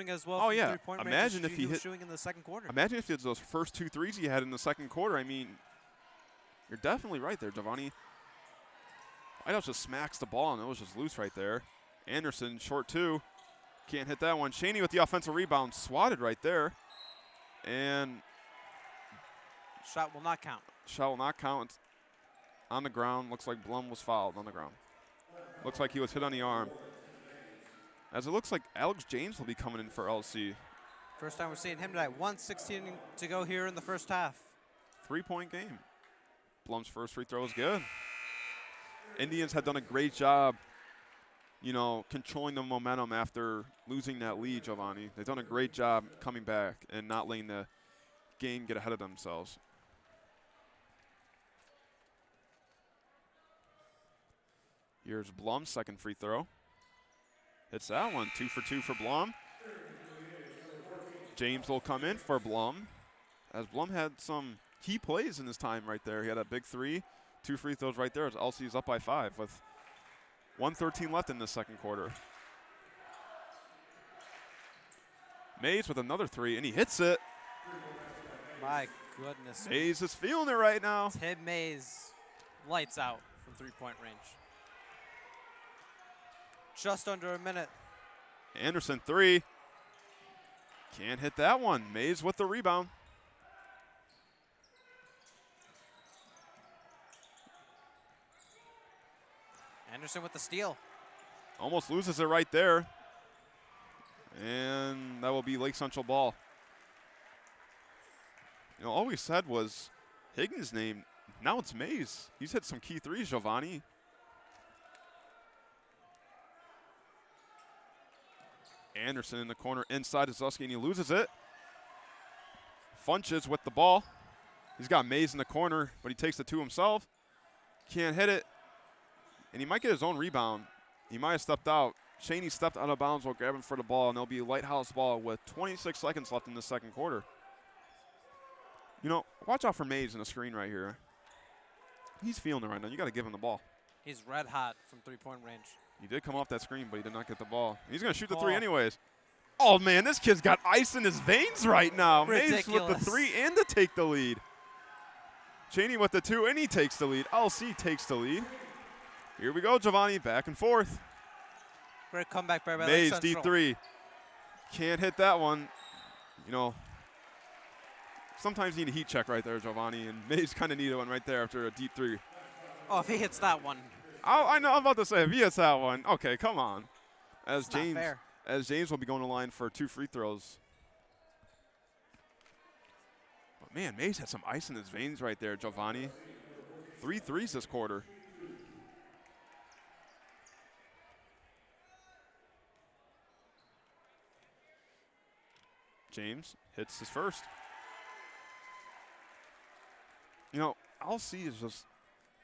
as well. Oh from yeah. three-point Imagine range if he was hit. shooting in the second quarter. Imagine if it's those first 2 threes he had in the second quarter. I mean, you're definitely right there, Giovanni. Lighthouse just smacks the ball and it was just loose right there. Anderson short 2. Can't hit that one. Cheney with the offensive rebound, swatted right there. And shot will not count. Shot will not count. On the ground. Looks like Blum was fouled on the ground. Looks like he was hit on the arm. As it looks like Alex James will be coming in for LC. First time we're seeing him tonight. 1:16 to go here in the first half. 3-point game. Blum's first free throw is good. Indians had done a great job, you know, controlling the momentum after losing that lead, Giovanni. They've done a great job coming back and not letting the game get ahead of themselves. Here's Blum's second free throw. Hits that one. 2 for 2 for Blum. James will come in for Blum. As Blum had some key plays in his time right there. He had a big 3, 2 free throws right there as LC's up by 5 with 1:13 left in the second quarter. Mays with another 3, and he hits it. My goodness. Mays is feeling it right now. Tim Mays, lights out from three-point range. Just under a minute. Anderson 3. Can't hit that one. Mays with the rebound. Anderson with the steal. Almost loses it right there. And that will be Lake Central ball. You know, all we said was Higgins' name. Now it's Mays. He's hit some key threes, Giovanni. Anderson in the corner inside to Zuski, and he loses it. Funches with the ball. He's got Mays in the corner, but he takes it to himself. Can't hit it. And he might get his own rebound. He might have stepped out. Cheney stepped out of bounds while grabbing for the ball, and there'll be a Lighthouse ball with 26 seconds left in the second quarter. You know, watch out for Mays in the screen right here. He's feeling it right now. You got to give him the ball. He's red hot from three-point range. He did come off that screen, but he did not get the ball. He's going to shoot the three anyways. Oh, man, this kid's got ice in his veins right now. Ridiculous. Mays with the three and to take the lead. Cheney with the two, and he takes the lead. LC takes the lead. Here we go, Giovanni, back and forth. Great comeback by Mays, Lake Central. D3. Can't hit that one. You know, sometimes you need a heat check right there, Giovanni, and Mays kind of needed one right there after a deep three. Oh, if he hits that one. I know, I'm about to say, if he hits that one, okay, come on. As It's not James, fair. as James will be going to line for 2 free throws. But man, Mays had some ice in his veins right there, Giovanni. 3 threes this quarter. James hits his first. You know, LC is just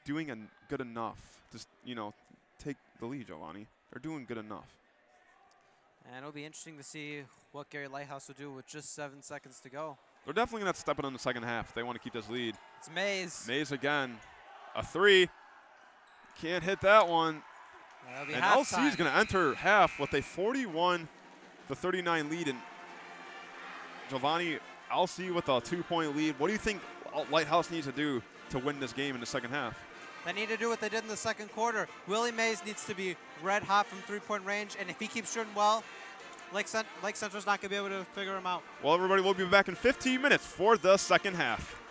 doing good enough. Just, you know, take the lead, Giovanni. They're doing good enough. And it'll be interesting to see what Gary Lighthouse will do with just 7 seconds to go. They're definitely going to step it in the second half if they want to keep this lead. It's Mays. Mays again. A three. Can't hit that one. That'll be And halftime. LC is going to enter half with a 41-39 lead. And Giovanni, LC with a 2-point lead. What do you think Lighthouse needs to do to win this game in the second half? They need to do what they did in the second quarter. Willie Mays needs to be red hot from three-point range, and if he keeps shooting well, Lake Central's not going to be able to figure him out. Well, everybody, we'll be back in 15 minutes for the second half.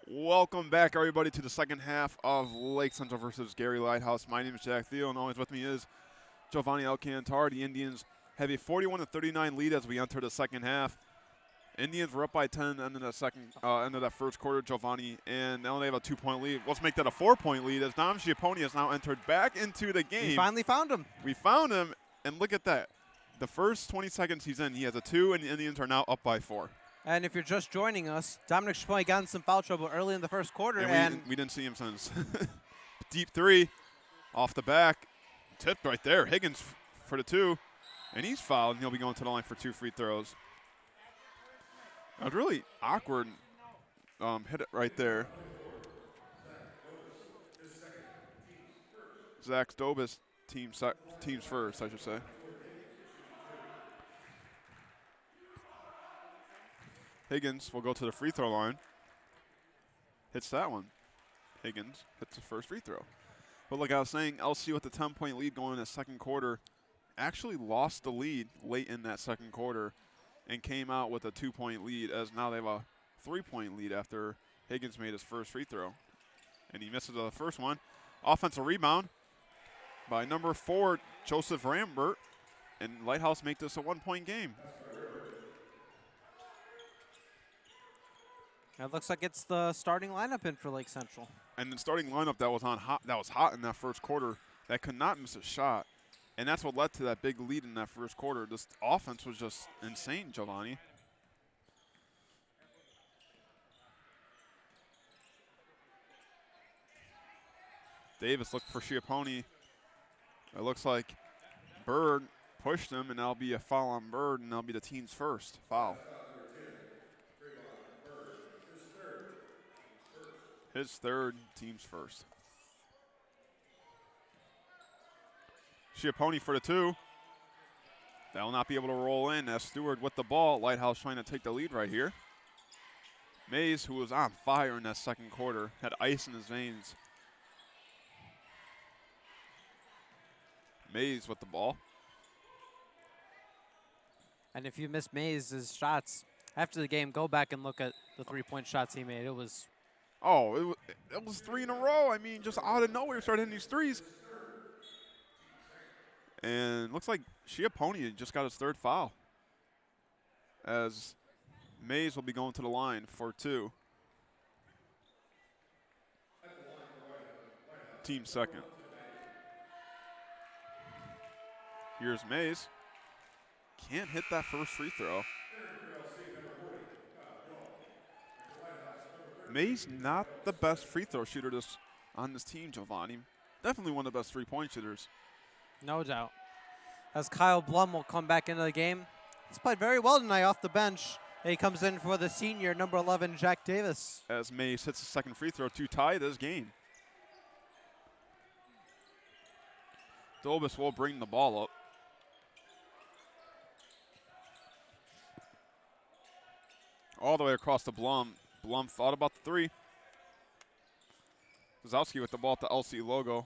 Welcome back, everybody, to the second half of Lake Central versus Gary Lighthouse. My name is Jack Thiel, and always with me is Giovanni Alcantar. The Indians have a 41-39 lead as we enter the second half. Indians were up by 10 end of that first quarter, Giovanni, and now they have a 2-point lead. Let's make that a 4-point lead as Dom Schiappone has now entered back into the game. We finally found him. We found him, and look at that. The first 20 seconds he's in, he has a 2, and the Indians are now up by 4. And if you're just joining us, Dominic Schiappone got in some foul trouble early in the first quarter. And we didn't see him since. Deep 3 off the back. Tipped right there. Higgins for the 2. And he's fouled, and he'll be going to the line for 2 free throws. That was really awkward. Hit it right there. Zach Dobis teams first, I should say. Higgins will go to the free throw line. Hits that one. Higgins hits the first free throw. But like I was saying, LC with the 10-point lead going in the second quarter actually lost the lead late in that second quarter and came out with a 2-point lead, as now they have a 3-point lead after Higgins made his first free throw. And he misses the first one. Offensive rebound by number 4, Joseph Rambert. And Lighthouse make this a 1-point game. It looks like it's the starting lineup in for Lake Central. And the starting lineup that was hot in that first quarter, that could not miss a shot. And that's what led to that big lead in that first quarter. This offense was just insane, Giovanni. Davis looked for Schiappone. It looks like Bird pushed him, and that'll be a foul on Bird, and that'll be the team's first foul. His third, team's first. Schiappone for the 2. That will not be able to roll in as Stewart with the ball. Lighthouse trying to take the lead right here. Mays, who was on fire in that second quarter, had ice in his veins. Mays with the ball. And if you missed Mays' shots after the game, go back and look at the 3-point shots he made. It was... Oh, it was 3 in a row. I mean, just out of nowhere, started hitting these threes. And looks like Schiappone just got his third foul, as Mays will be going to the line for 2. Team second. Here's Mays. Can't hit that first free throw. Mays not the best free throw shooter on this team, Giovanni. Definitely one of the best 3-point shooters. No doubt. As Kyle Blum will come back into the game. He's played very well tonight off the bench. He comes in for the senior, number 11, Jack Davis. As Mays hits the second free throw to tie this game. Dobis will bring the ball up. All the way across to Blum. Blum thought about the 3. Zazowski with the ball at the LC logo.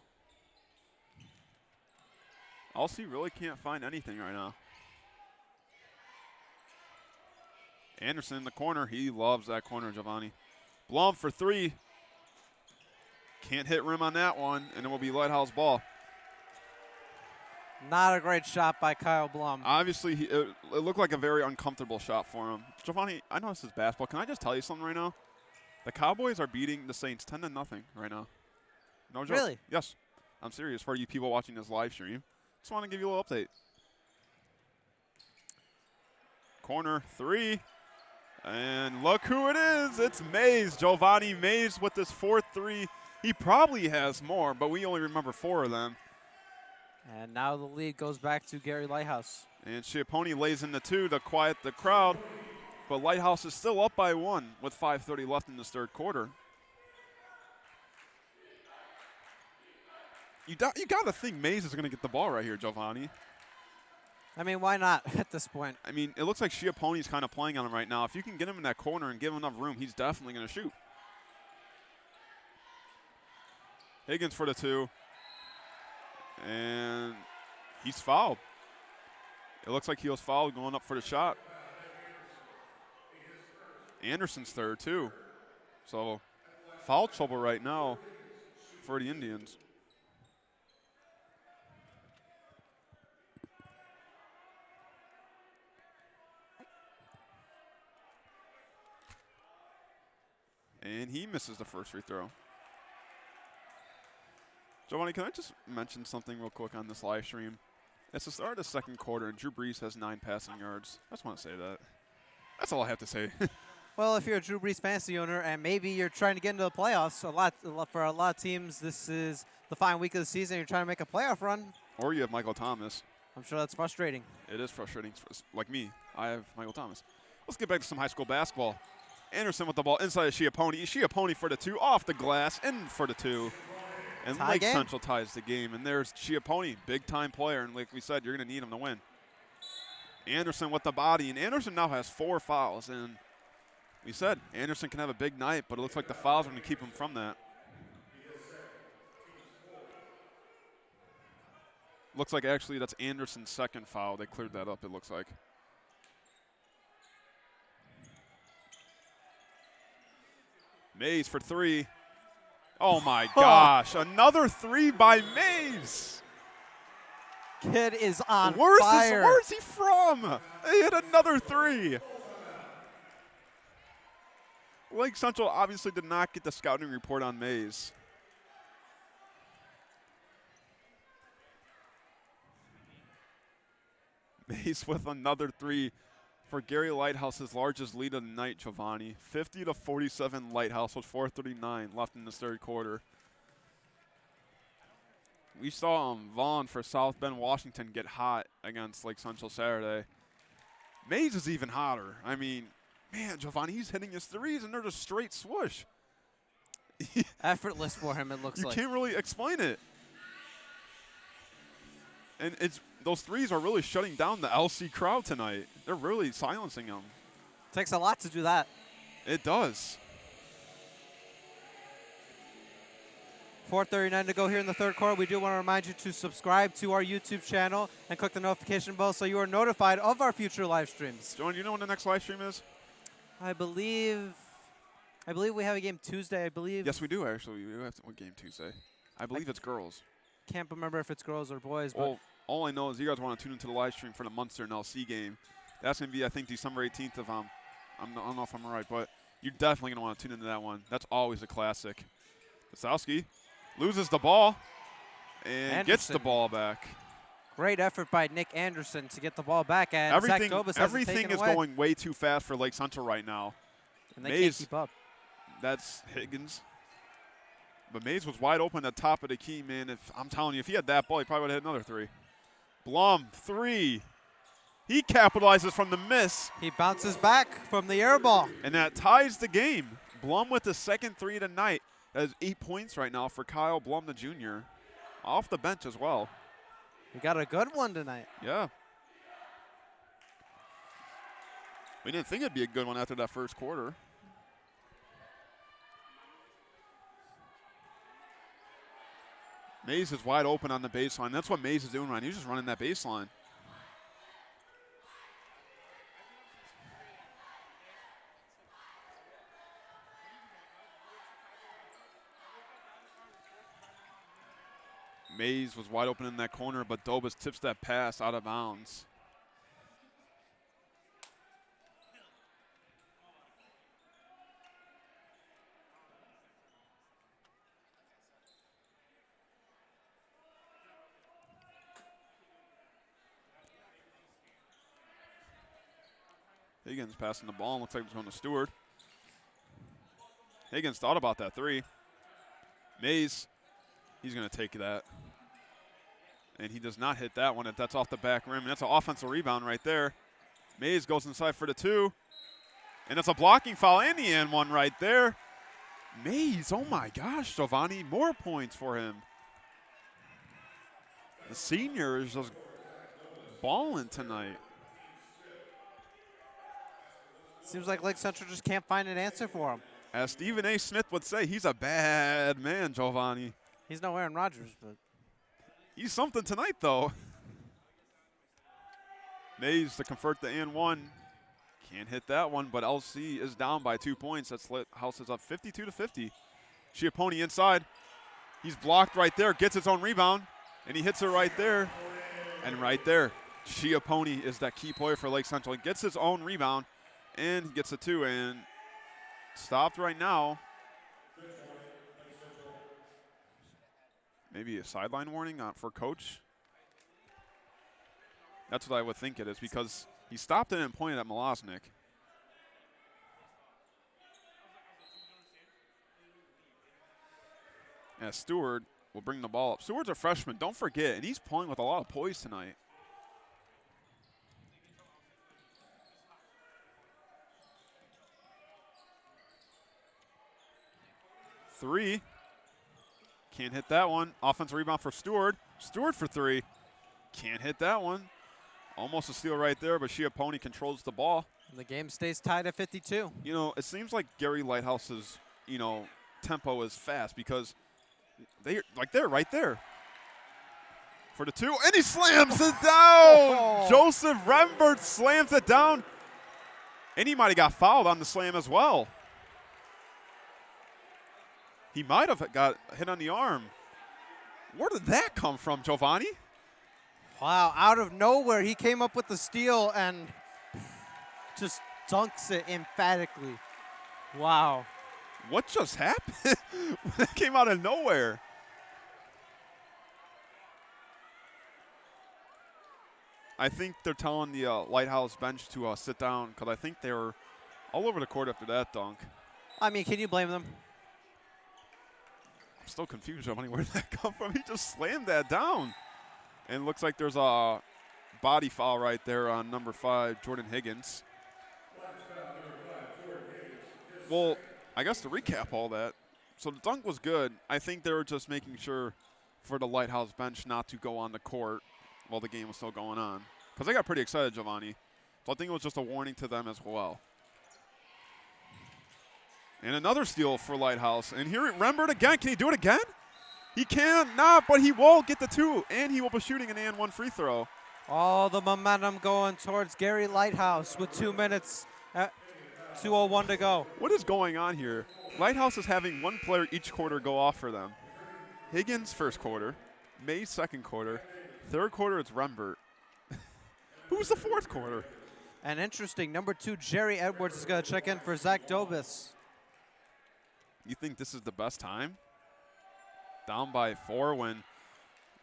LC really can't find anything right now. Anderson in the corner. He loves that corner, Giovanni. Blum for 3. Can't hit rim on that one, and it will be Lighthouse ball. Not a great shot by Kyle Blum. Obviously, it looked like a very uncomfortable shot for him. Giovanni, I know this is basketball. Can I just tell you something right now? The Cowboys are beating the Saints 10-0 right now. No joke. Really? Yes. I'm serious. For you people watching this live stream, just want to give you a little update. Corner 3. And look who it is. It's Mays. Giovanni Mays with this 4th 3. He probably has more, but we only remember 4 of them. And now the lead goes back to Gary Lighthouse. And Schiappone lays in the 2 to quiet the crowd. But Lighthouse is still up by 1 with 5:30 left in this third quarter. You got to think Mays is going to get the ball right here, Giovanni. I mean, why not at this point? I mean, it looks like Schiappone's kind of playing on him right now. If you can get him in that corner and give him enough room, he's definitely going to shoot. Higgins for the 2. And he's fouled. It looks like he was fouled going up for the shot. Anderson's third, too. So foul trouble right now for the Indians. And he misses the first free throw. Giovanni, can I just mention something real quick on this live stream? It's the start of the second quarter, and Drew Brees has 9 passing yards. I just want to say that. That's all I have to say. Well, if you're a Drew Brees fantasy owner and maybe you're trying to get into the playoffs, for a lot of teams, this is the final week of the season. You're trying to make a playoff run. Or you have Michael Thomas. I'm sure that's frustrating. It is frustrating. Like me, I have Michael Thomas. Let's get back to some high school basketball. Anderson with the ball inside of Schiappone. Schiappone for the 2, off the glass, in for the 2. And Tie Lake game. Central ties the game. And there's Schiappone, big-time player. And like we said, you're going to need him to win. Anderson with the body. And Anderson now has 4 fouls. And we said Anderson can have a big night, but it looks like the fouls are going to keep him from that. Looks like actually that's Anderson's second foul. They cleared that up, it looks like. Mays for 3. Oh, my gosh. Another 3 by Mays. Kid is on Where's fire. Where's he from? He hit another 3. Lake Central obviously did not get the scouting report on Mays. Mays with another 3 for Gary Lighthouse's largest lead of the night, Giovanni. 50-47 Lighthouse with 4:39 left in the third quarter. We saw Vaughn for South Bend, Washington get hot against Lake Central Saturday. Mays is even hotter. I mean, man, Giovanni, he's hitting his threes, and they're just straight swoosh. Effortless for him, it looks like. You can't really explain it. And those threes are really shutting down the LC crowd tonight. They're really silencing them. Takes a lot to do that. It does. 4:39 to go here in the third quarter. We do want to remind you to subscribe to our YouTube channel and click the notification bell so you are notified of our future live streams. John, you know when the next live stream is? I believe we have a game Tuesday. I believe. Yes, we do, actually. We do have one game Tuesday. I believe it's girls. Can't remember if it's girls or boys. But Well, all I know is you guys want to tune into the live stream for the Munster and LC game. That's going to be, I think, December 18th. If I don't know if I'm right, but you're definitely going to want to tune into that one. That's always a classic. Wasowski loses the ball and gets the ball back. great effort by Nick Anderson to get the ball back. And Everything, Zach Dobas everything is going way too fast for Lake Central right now. And they Mays, can't keep up. That's Higgins. But Mays was wide open at the top of the key, man. I'm telling you, if he had that ball, he probably would have hit another 3. Blum, 3. He capitalizes from the miss. He bounces back from the air ball. And that ties the game. Blum with the second 3 tonight. That is 8 points right now for Kyle Blum, the junior. Off the bench as well. We got a good one tonight. Yeah. We didn't think it'd be a good one after that first quarter. Mays is wide open on the baseline. That's what Mays is doing right now. He's just running that baseline. Mays was wide open in that corner, but Dobas tips that pass out of bounds. Higgins passing the ball. Looks like it's going to Stewart. Higgins thought about that 3. Mays, he's going to take that. And he does not hit that one. That's off the back rim. And that's an offensive rebound right there. Mays goes inside for the 2. And it's a blocking foul and the end one right there. Mays, oh my gosh, Giovanni, more points for him. The senior is just balling tonight. Seems like Lake Central just can't find an answer for him. As Stephen A. Smith would say, he's a bad man, Giovanni. He's no Aaron Rodgers, but He's something tonight, though. Mays to convert the and 1. Can't hit that one, but LC is down by 2 points. That's House is up 52-50. Schiappone inside. He's blocked right there, gets his own rebound, and he hits it right there. And right there, Schiappone is that key player for Lake Central. He gets his own rebound and gets a 2 and stopped right now. Maybe a sideline warning for coach. That's what I would think it is because he stopped it and pointed at Malosnik. Yeah, Stewart will bring the ball up. Stewart's a freshman, don't forget, and he's playing with a lot of poise tonight. Three. Can't hit that one. Offensive rebound for Stewart. Stewart for 3. Can't hit that one. Almost a steal right there, but Schiappone controls the ball. The game stays tied at 52. You know, it seems like Gary Lighthouse's, tempo is fast because they're right there for the 2, and he slams it down. Oh. Joseph Rembert slams it down, and he might have got fouled on the slam as well. He might have got hit on the arm. Where did that come from, Giovanni? Wow, out of nowhere, he came up with the steal and just dunks it emphatically. Wow. What just happened? That came out of nowhere. I think they're telling the Lighthouse bench to sit down because I think they were all over the court after that dunk. I mean, can you blame them? I'm still confused, Giovanni. Where did that come from? He just slammed that down. And it looks like there's a body foul right there on number 5, Jordan Higgins. Well, I guess to recap all that, so the dunk was good. I think they were just making sure for the Lighthouse bench not to go on the court while the game was still going on. Because they got pretty excited, Giovanni. So I think it was just a warning to them as well. And another steal for Lighthouse. And here, Rembert again. Can he do it again? He cannot, but he will get the 2. And he will be shooting an and 1 free throw. All the momentum going towards Gary Lighthouse with 2 minutes, 2:01 to go. What is going on here? Lighthouse is having one player each quarter go off for them. Higgins first quarter, Mays second quarter, third quarter it's Rembert. Who's the fourth quarter? And interesting, number 2, Jerry Edwards is going to check in for Zach Dobis. You think this is the best time? Down by 4 when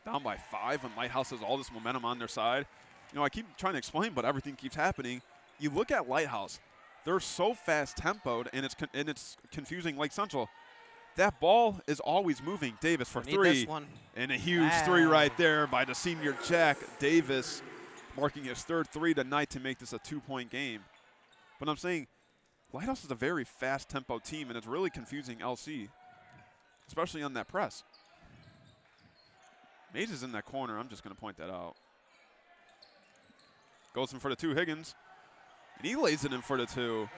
down by 5 when Lighthouse has all this momentum on their side. I keep trying to explain, but everything keeps happening. You look at Lighthouse. They're so fast-tempoed, and it's confusing Lake Central. That ball is always moving. Davis for 3. And a huge 3 right there by the senior Jack Davis, marking his third 3 tonight to make this a 2-point game. But I'm saying Lighthouse is a very fast-tempo team, and it's really confusing LC, especially on that press. Mays is in that corner. I'm just going to point that out. Goes in for the 2, Higgins. And he lays it in for the 2.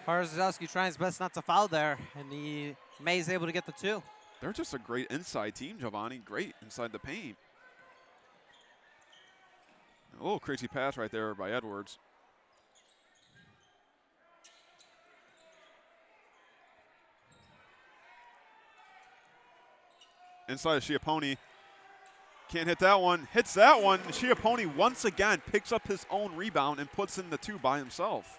Harzowski trying his best not to foul there, and May's able to get the 2. They're just a great inside team, Giovanni. Great inside the paint. A little crazy pass right there by Edwards. Inside of Schiappone. Can't hit that one. Hits that one. Schiappone once again picks up his own rebound and puts in the 2 by himself.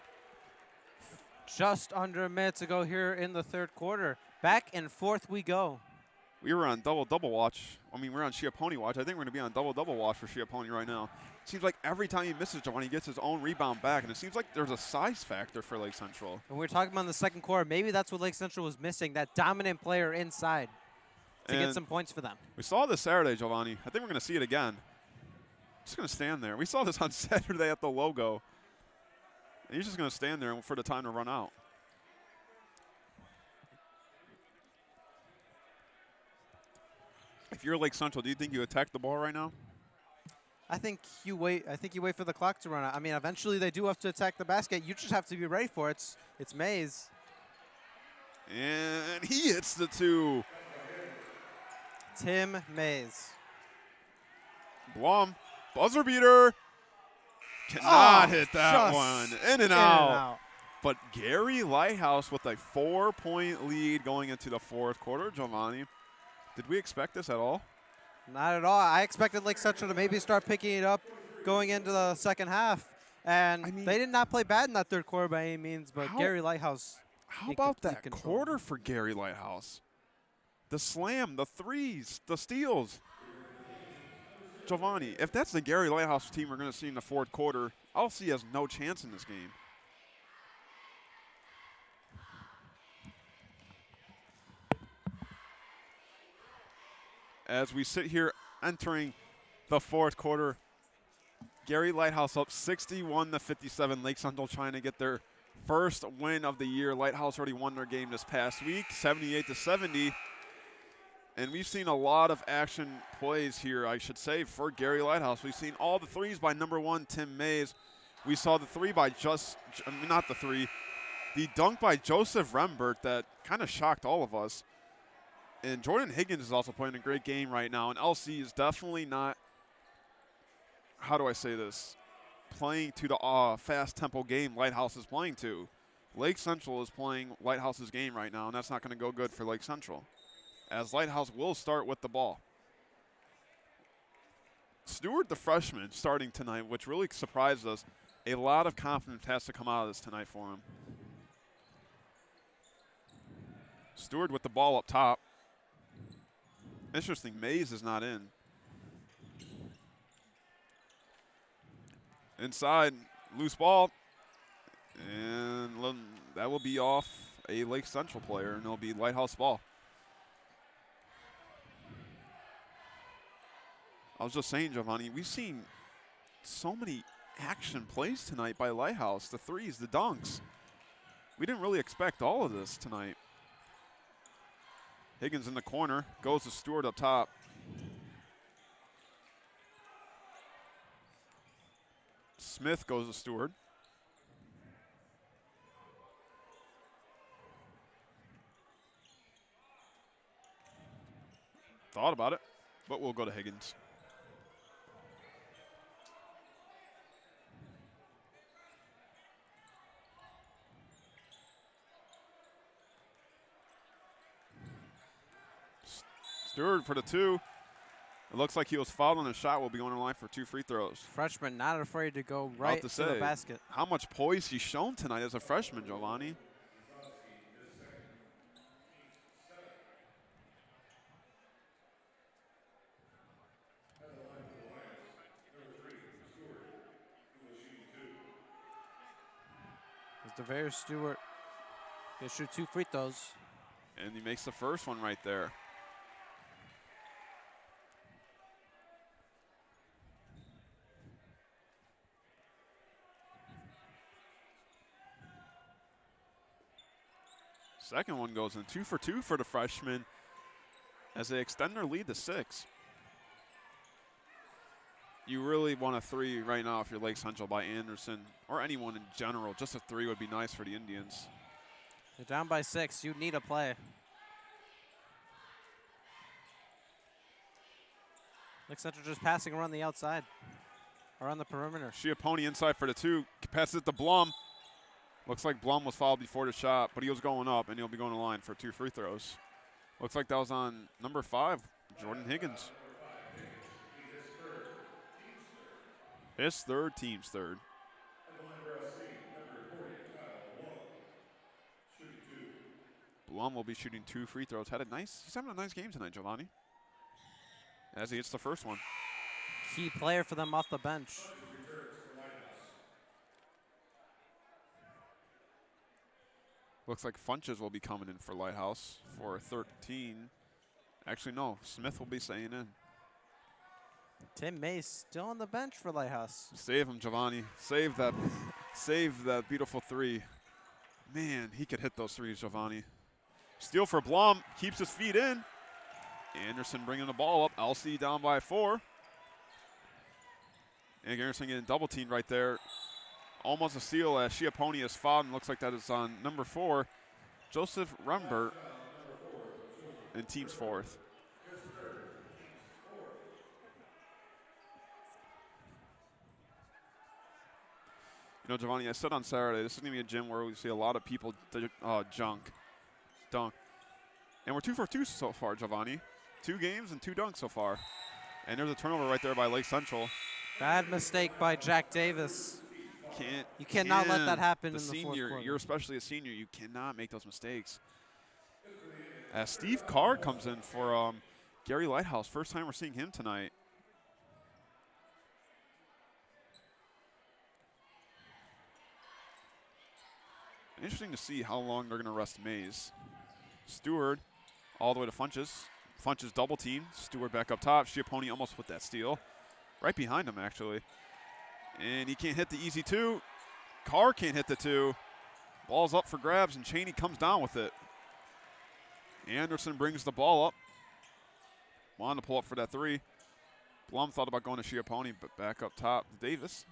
Just under a minute to go here in the third quarter. Back and forth we go. We were on double watch. I mean, we're on Schiappone watch. I think we're going to be on double watch for Schiappone right now. Seems like every time he misses, Giovanni gets his own rebound back, and it seems like there's a size factor for Lake Central. And we were talking about in the second quarter, maybe that's what Lake Central was missing, that dominant player inside to get some points for them. We saw this Saturday, Giovanni. I think we're going to see it again. Just going to stand there. We saw this on Saturday at the logo. And he's just going to stand there for the time to run out. If you're Lake Central, do you think you attack the ball right now? I think you wait. I think you wait for the clock to run out. I mean, eventually they do have to attack the basket. You just have to be ready for it. It's Mays. And he hits the 2. Tim Mays. Blum, buzzer beater. Cannot hit that one. In and out. But Gary Lighthouse with a 4-point lead going into the fourth quarter, Giovanni. Did we expect this at all? Not at all. I expected Lake Central to maybe start picking it up going into the second half. And I mean, they did not play bad in that third quarter by any means, but Gary Lighthouse. How in about complete that control. quarter for Gary Lighthouse? The slam, the threes, the steals. Giovanni, if that's the Gary Lighthouse team we're going to see in the fourth quarter, LC has no chance in this game. As we sit here entering the fourth quarter, Gary Lighthouse up 61-57. Lake Central trying to get their first win of the year. Lighthouse already won their game this past week, 78-70. And we've seen a lot of action plays here, I should say, for Gary Lighthouse. We've seen all the threes by number 1, Tim Mays. We saw the three by the dunk by Joseph Rembert that kind of shocked all of us. And Jordan Higgins is also playing a great game right now. And LC is definitely not, how do I say this, playing to the fast tempo game Lighthouse is playing to. Lake Central is playing Lighthouse's game right now, and that's not going to go good for Lake Central, as Lighthouse will start with the ball. Stewart, the freshman, starting tonight, which really surprised us. A lot of confidence has to come out of this tonight for him. Stewart with the ball up top. Interesting, Mays is not in. Inside, loose ball, and that will be off a Lake Central player, and it'll be Lighthouse ball. I was just saying, Giovanni, we've seen so many action plays tonight by Lighthouse, the threes, the dunks. We didn't really expect all of this tonight. Higgins in the corner, goes to Stewart up top. Smith goes to Stewart. Thought about it, but we'll go to Higgins. Stewart for the two. It looks like he was fouled on a shot. Will be on the line for 2 free throws. Freshman not afraid to go right to the basket. How much poise he's shown tonight as a freshman, Giovanni. DeVere Stewart will shoot 2 free throws. And he makes the first one right there. Second one goes in, 2 for 2 for the freshman as they extend their lead to 6. You really want a 3 right now if you're Lake Central by Anderson or anyone in general. Just a 3 would be nice for the Indians. You're down by 6. You need a play. Lake Central just passing around the outside or on the perimeter. Schiappone inside for the 2. Passes it to Blum. Looks like Blum was fouled before the shot, but he was going up, and he'll be going to the line for 2 free throws. Looks like that was on number 5, Jordan Higgins. His third, team's third. Blum will be shooting 2 free throws. He's having a nice game tonight, Giovanni, as he hits the first one. Key player for them off the bench. Looks like Funches will be coming in for Lighthouse for 13. Actually, no, Smith will be staying in. Tim Mays still on the bench for Lighthouse. Save him, Giovanni. Save that beautiful 3. Man, he could hit those threes, Giovanni. Steal for Blum, keeps his feet in. Anderson bringing the ball up. LC down by 4. And Anderson getting double teamed right there. Almost a steal as Schiappone is fouled, and looks like that is on number 4, Joseph Rembert, and team's 4th. You know, know, Giovanni, I said on Saturday, this is going to be a gym where we see a lot of people dunk. And we're 2 for 2 so far, Giovanni. 2 games and 2 dunks so far. And there's a turnover right there by Lake Central. Bad mistake by Jack Davis. You cannot let that happen in the fourth quarter. You're especially a senior. You cannot make those mistakes. As Steve Carr comes in for Gary Lighthouse. First time we're seeing him tonight. Interesting to see how long they're going to rest Mays. Stewart all the way to Funches. Funches double team. Stewart back up top. Schiappone almost put that steal. Right behind him, actually. And he can't hit the easy 2. Carr can't hit the 2. Ball's up for grabs, and Cheney comes down with it. Anderson brings the ball up. Wanted to pull up for that 3. Blum thought about going to Schiappone, but back up top to Davis.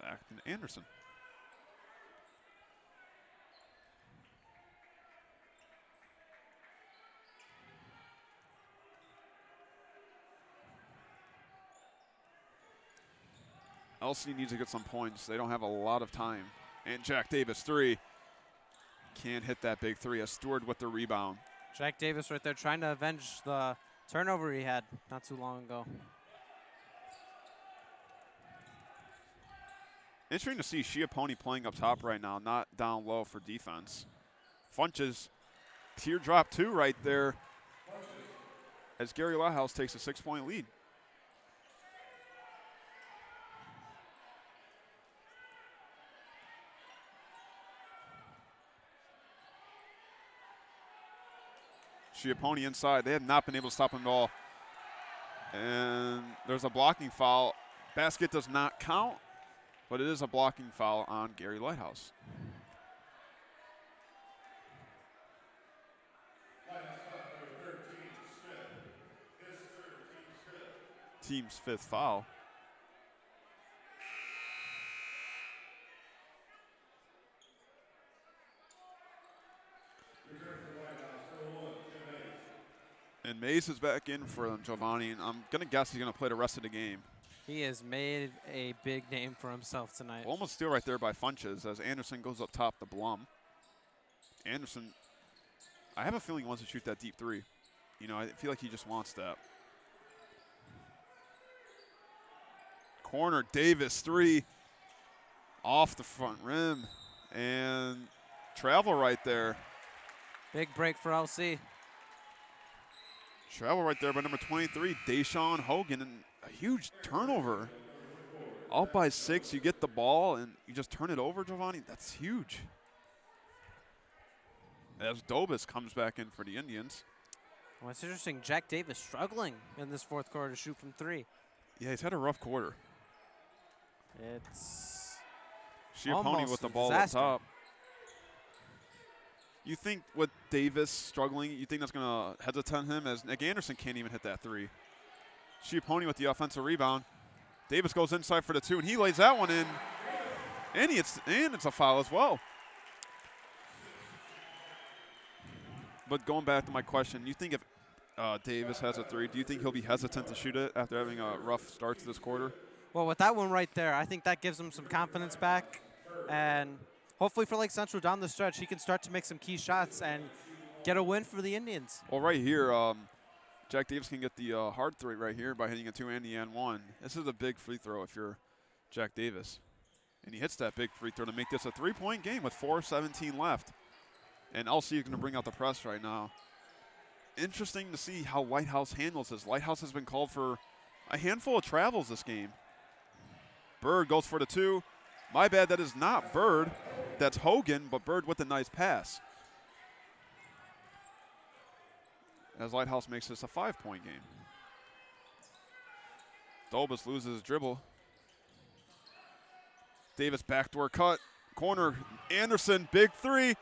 Back to Anderson. LC needs to get some points. They don't have a lot of time. And Jack Davis, 3. Can't hit that big 3 as Stewart with the rebound. Jack Davis right there trying to avenge the turnover he had not too long ago. Interesting to see Schiappone playing up top right now, not down low for defense. Funches, teardrop 2 right there as Gary Lighthouse takes a 6-point lead. Schiappone inside. They have not been able to stop him at all. And there's a blocking foul. Basket does not count, but it is a blocking foul on Gary Lighthouse. Team's 5th foul. And Mays is back in for Giovanni, and I'm going to guess he's going to play the rest of the game. He has made a big name for himself tonight. Almost steal right there by Funches as Anderson goes up top to Blum. Anderson, I have a feeling he wants to shoot that deep 3. You know, I feel like he just wants that. Corner, Davis, 3. Off the front rim. And travel right there. Big break for LC. Travel right there by number 23, Deshaun Hogan, and a huge turnover. Up by 6, you get the ball, and you just turn it over, Giovanni. That's huge. As Dobis comes back in for the Indians. Well, it's interesting. Jack Davis struggling in this fourth quarter to shoot from 3. Yeah, he's had a rough quarter. It's Schiappone with the ball disaster. up top. You think with Davis struggling, you think that's going to hesitate him as Nick Anderson can't even hit that 3. Schiappone with the offensive rebound. Davis goes inside for the 2, and he lays that one in. And it's a foul as well. But going back to my question, you think if Davis has a 3, do you think he'll be hesitant to shoot it after having a rough start to this quarter? Well, with that one right there, I think that gives him some confidence back. And hopefully for Lake Central down the stretch, he can start to make some key shots and get a win for the Indians. Well, right here, Jack Davis can get the hard 3 right here by hitting a 2 and the and 1. This is a big free throw if you're Jack Davis. And he hits that big free throw to make this a 3-point game with 4:17 left. And LC is going to bring out the press right now. Interesting to see how Lighthouse handles this. Lighthouse has been called for a handful of travels this game. Bird goes for the 2. My bad, that is not Bird. That's Hogan, but Bird with a nice pass. As Lighthouse makes this a 5-point game. Dobis loses his dribble. Davis backdoor cut. Corner, Anderson, big 3.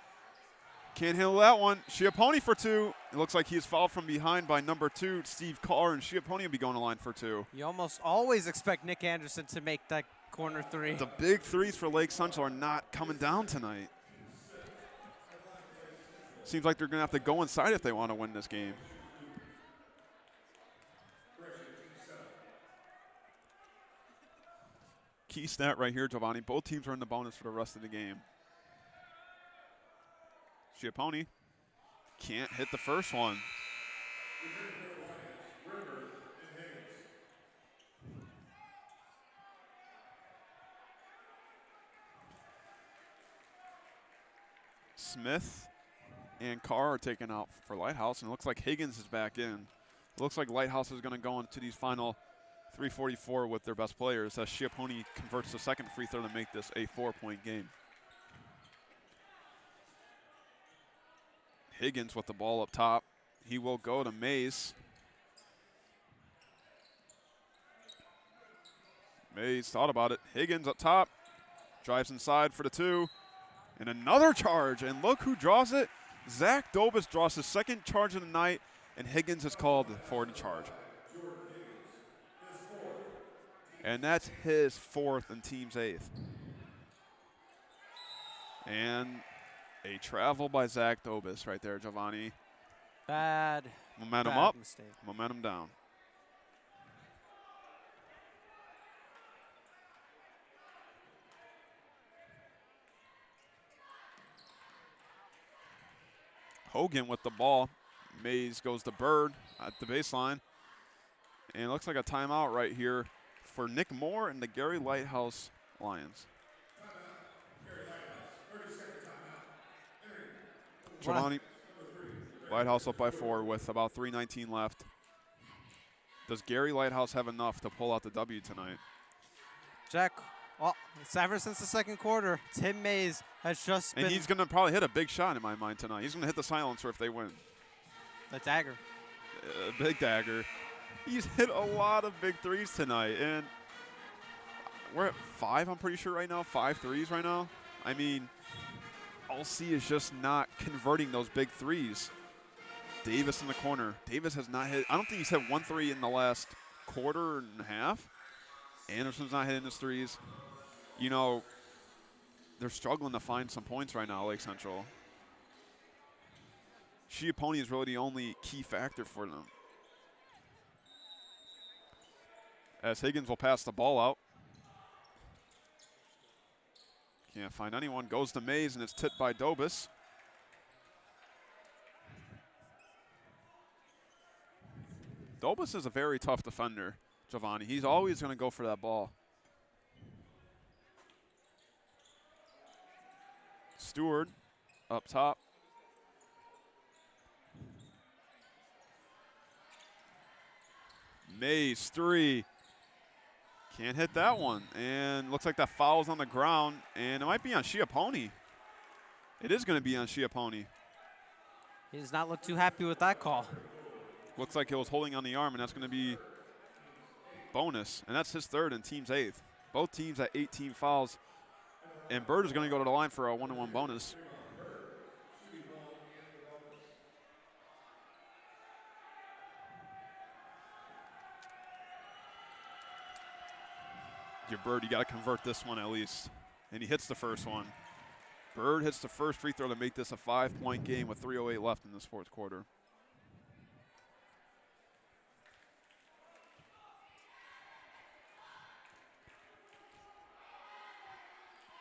Can't handle that one. Schiappone for 2. It looks like he's fouled from behind by number 2, Steve Carr, and Schiappone will be going to line for 2. You almost always expect Nick Anderson to make that corner 3. The big 3s for Lake Central are not coming down tonight. Seems like they're going to have to go inside if they want to win this game. Key stat right here, Giovanni. Both teams are in the bonus for the rest of the game. Schiappone can't hit the first one. Smith and Carr are taken out for Lighthouse, and it looks like Higgins is back in. It looks like Lighthouse is going to go into these final 3:44 with their best players as Schiappone converts the second free throw to make this a 4-point game. Higgins with the ball up top. He will go to Mays. Mays thought about it. Higgins up top. Drives inside for the 2. And another charge. And look who draws it. Zach Dobis draws his second charge of the night. And Higgins is called for the charge. And that's his 4th and team's 8th. And a travel by Zach Dobis right there, Giovanni. Bad Momentum bad up, mistake. momentum down. Hogan with the ball. Mays goes to Bird at the baseline. And it looks like a timeout right here for Nick Moore and the Gary Lighthouse Lions. Giovanni, Lighthouse up by 4 with about 3:19 left. Does Gary Lighthouse have enough to pull out the W tonight? Jack, well, it's ever since the second quarter, Tim Mays has just been And he's going to probably hit a big shot in my mind tonight. He's going to hit the silencer if they win. the dagger. Big dagger. He's hit a lot of big threes tonight, and we're at 5, I'm pretty sure right now, 5 threes right now. I mean, LC is just not converting those big threes. Davis in the corner. Davis has not hit, I don't think he's hit 1 3 in the last quarter and a half. Anderson's not hitting his threes. You know, they're struggling to find some points right now, Lake Central. Schiappone is really the only key factor for them. As Higgins will pass the ball out. Can't find anyone. Goes to Mays, and it's tipped by Dobis. Dobis is a very tough defender, Giovanni. He's always going to go for that ball. Stewart up top. Mays, 3. Can't hit that one. And looks like that foul's on the ground. And it might be on Schiappone. It is going to be on Schiappone. He does not look too happy with that call. Looks like he was holding on the arm, and that's going to be bonus. And that's his 3rd and team's 8th. Both teams at 18 fouls. And Bird is going to go to the line for a 1-on-1 bonus. Your Bird, you got to convert this one at least. And he hits the first one. Bird hits the first free throw to make this a 5-point game with 3:08 left in this 4th quarter.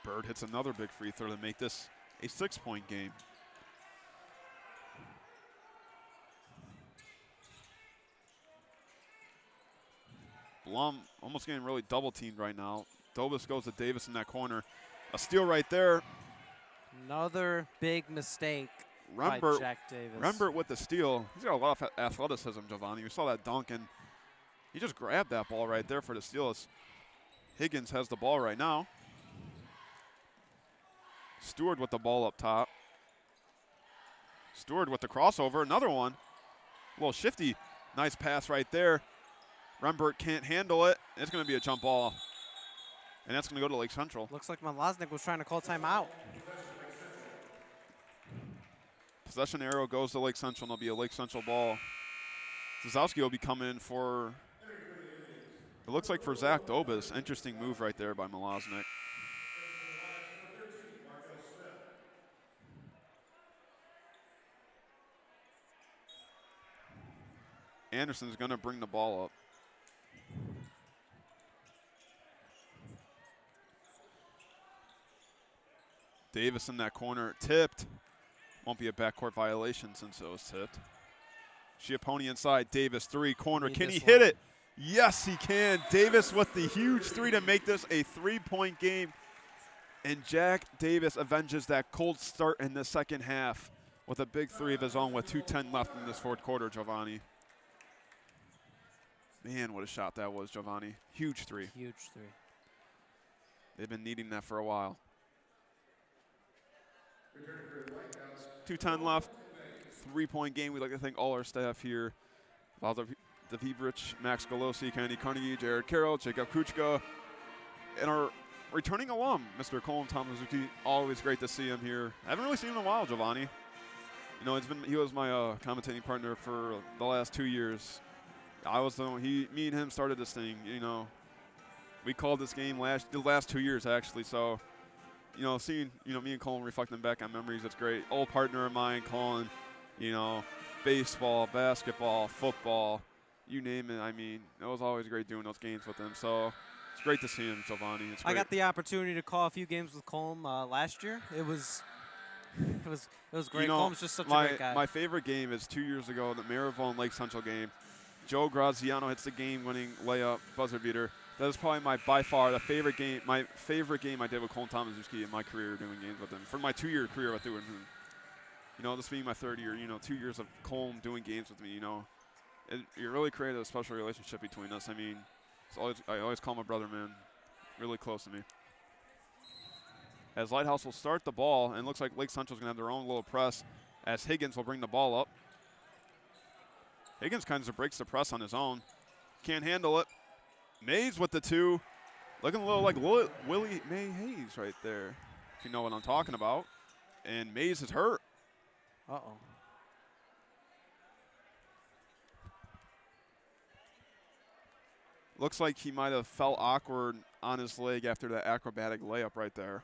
Bird hits another big free throw to make this a 6-point game. Blum almost getting really double teamed right now. Dobis goes to Davis in that corner. A steal right there. Another big mistake by Rembert, Jack Davis. Rembert with the steal. He's got a lot of athleticism, Giovanni. We saw that dunk, and he just grabbed that ball right there for the steal. Higgins has the ball right now. Stewart with the ball up top. Stewart with the crossover. Another one. A little shifty. Nice pass right there. Rembert can't handle it. It's going to be a jump ball. And that's going to go to Lake Central. Looks like Malaznik was trying to call timeout. Possession arrow goes to Lake Central, and it'll be a Lake Central ball. Zazowski will be coming in for, it looks like for Zach Dobis. Interesting move right there by Malaznik. Anderson's going to bring the ball up. Davis in that corner, tipped. Won't be a backcourt violation since it was tipped. Schiappone inside, Davis, three, corner. Can he hit it? Yes, he can. Davis with the huge three to make this a three-point game. And Jack Davis avenges that cold start in the second half with a big three of his own with 2:10 left in this fourth quarter, Giovanni. Man, what a shot that was, Giovanni. Huge three. Huge three. They've been needing that for a while. 2:10 left. Three-point game. We'd like to thank all our staff here. Valder Davibrich, Max Golosi, Kennedy Carnegie, Jared Carroll, Jacob Kuchka, and our returning alum, Mr. Colin Tomazuki. Always great to see him here. I haven't really seen him in a while, Giovanni. You know, he was my commentating partner for the last 2 years. I was the one, me and him started this thing. You know, we called this game the last 2 years actually. So, you know, seeing me and Colin reflecting back on memories, it's great. Old partner of mine, Colin. You know, baseball, basketball, football, you name it. I mean, it was always great doing those games with him. So it's great to see him, Giovanni. It's great. I got the opportunity to call a few games with Colm last year. It was great. You know, Colm's just such a great guy. My favorite game is 2 years ago, the Maryville and Lake Central game. Joe Graziano hits the game-winning layup buzzer beater. That is probably by far the favorite game. My favorite game I did with Colin Tomazuki in my career, doing games with him for my 2-year career with Hooten. You know, this being my third year, 2 years of Colm doing games with me, it really created a special relationship between us. I mean, I always call my brother, man, really close to me. As Lighthouse will start the ball, and looks like Lake Central's going to have their own little press as Higgins will bring the ball up. Higgins kind of breaks the press on his own. Can't handle it. Mays with the two. Looking a little like Willie May Hayes right there, if you know what I'm talking about. And Mays is hurt. Uh-oh. Looks like he might have felt awkward on his leg after that acrobatic layup right there.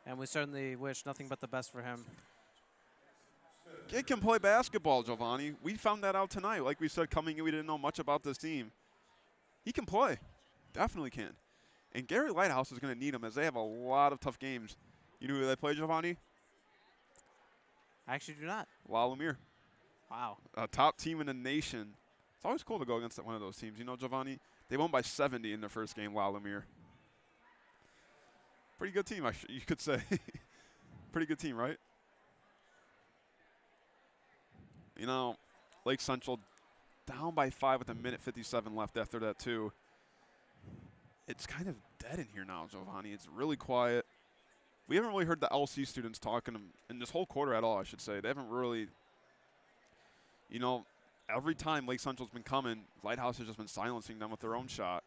And we certainly wish nothing but the best for him. Kid can play basketball, Giovanni. We found that out tonight. Like we said, coming in, we didn't know much about this team. He can play. Definitely can. And Gary Lighthouse is going to need him as they have a lot of tough games. You know who they play, Giovanni? I actually do not. La Lumiere. Wow. A top team in the nation. It's always cool to go against one of those teams. You know, Giovanni, they won by 70 in their first game, La Lumiere. Pretty good team, you could say. Pretty good team, right? You know, Lake Central down by 5 with 1:57 left after that, too. It's kind of dead in here now, Giovanni. It's really quiet. We haven't really heard the LC students talking in this whole quarter at all, I should say. They haven't really, every time Lake Central's been coming, Lighthouse has just been silencing them with their own shot.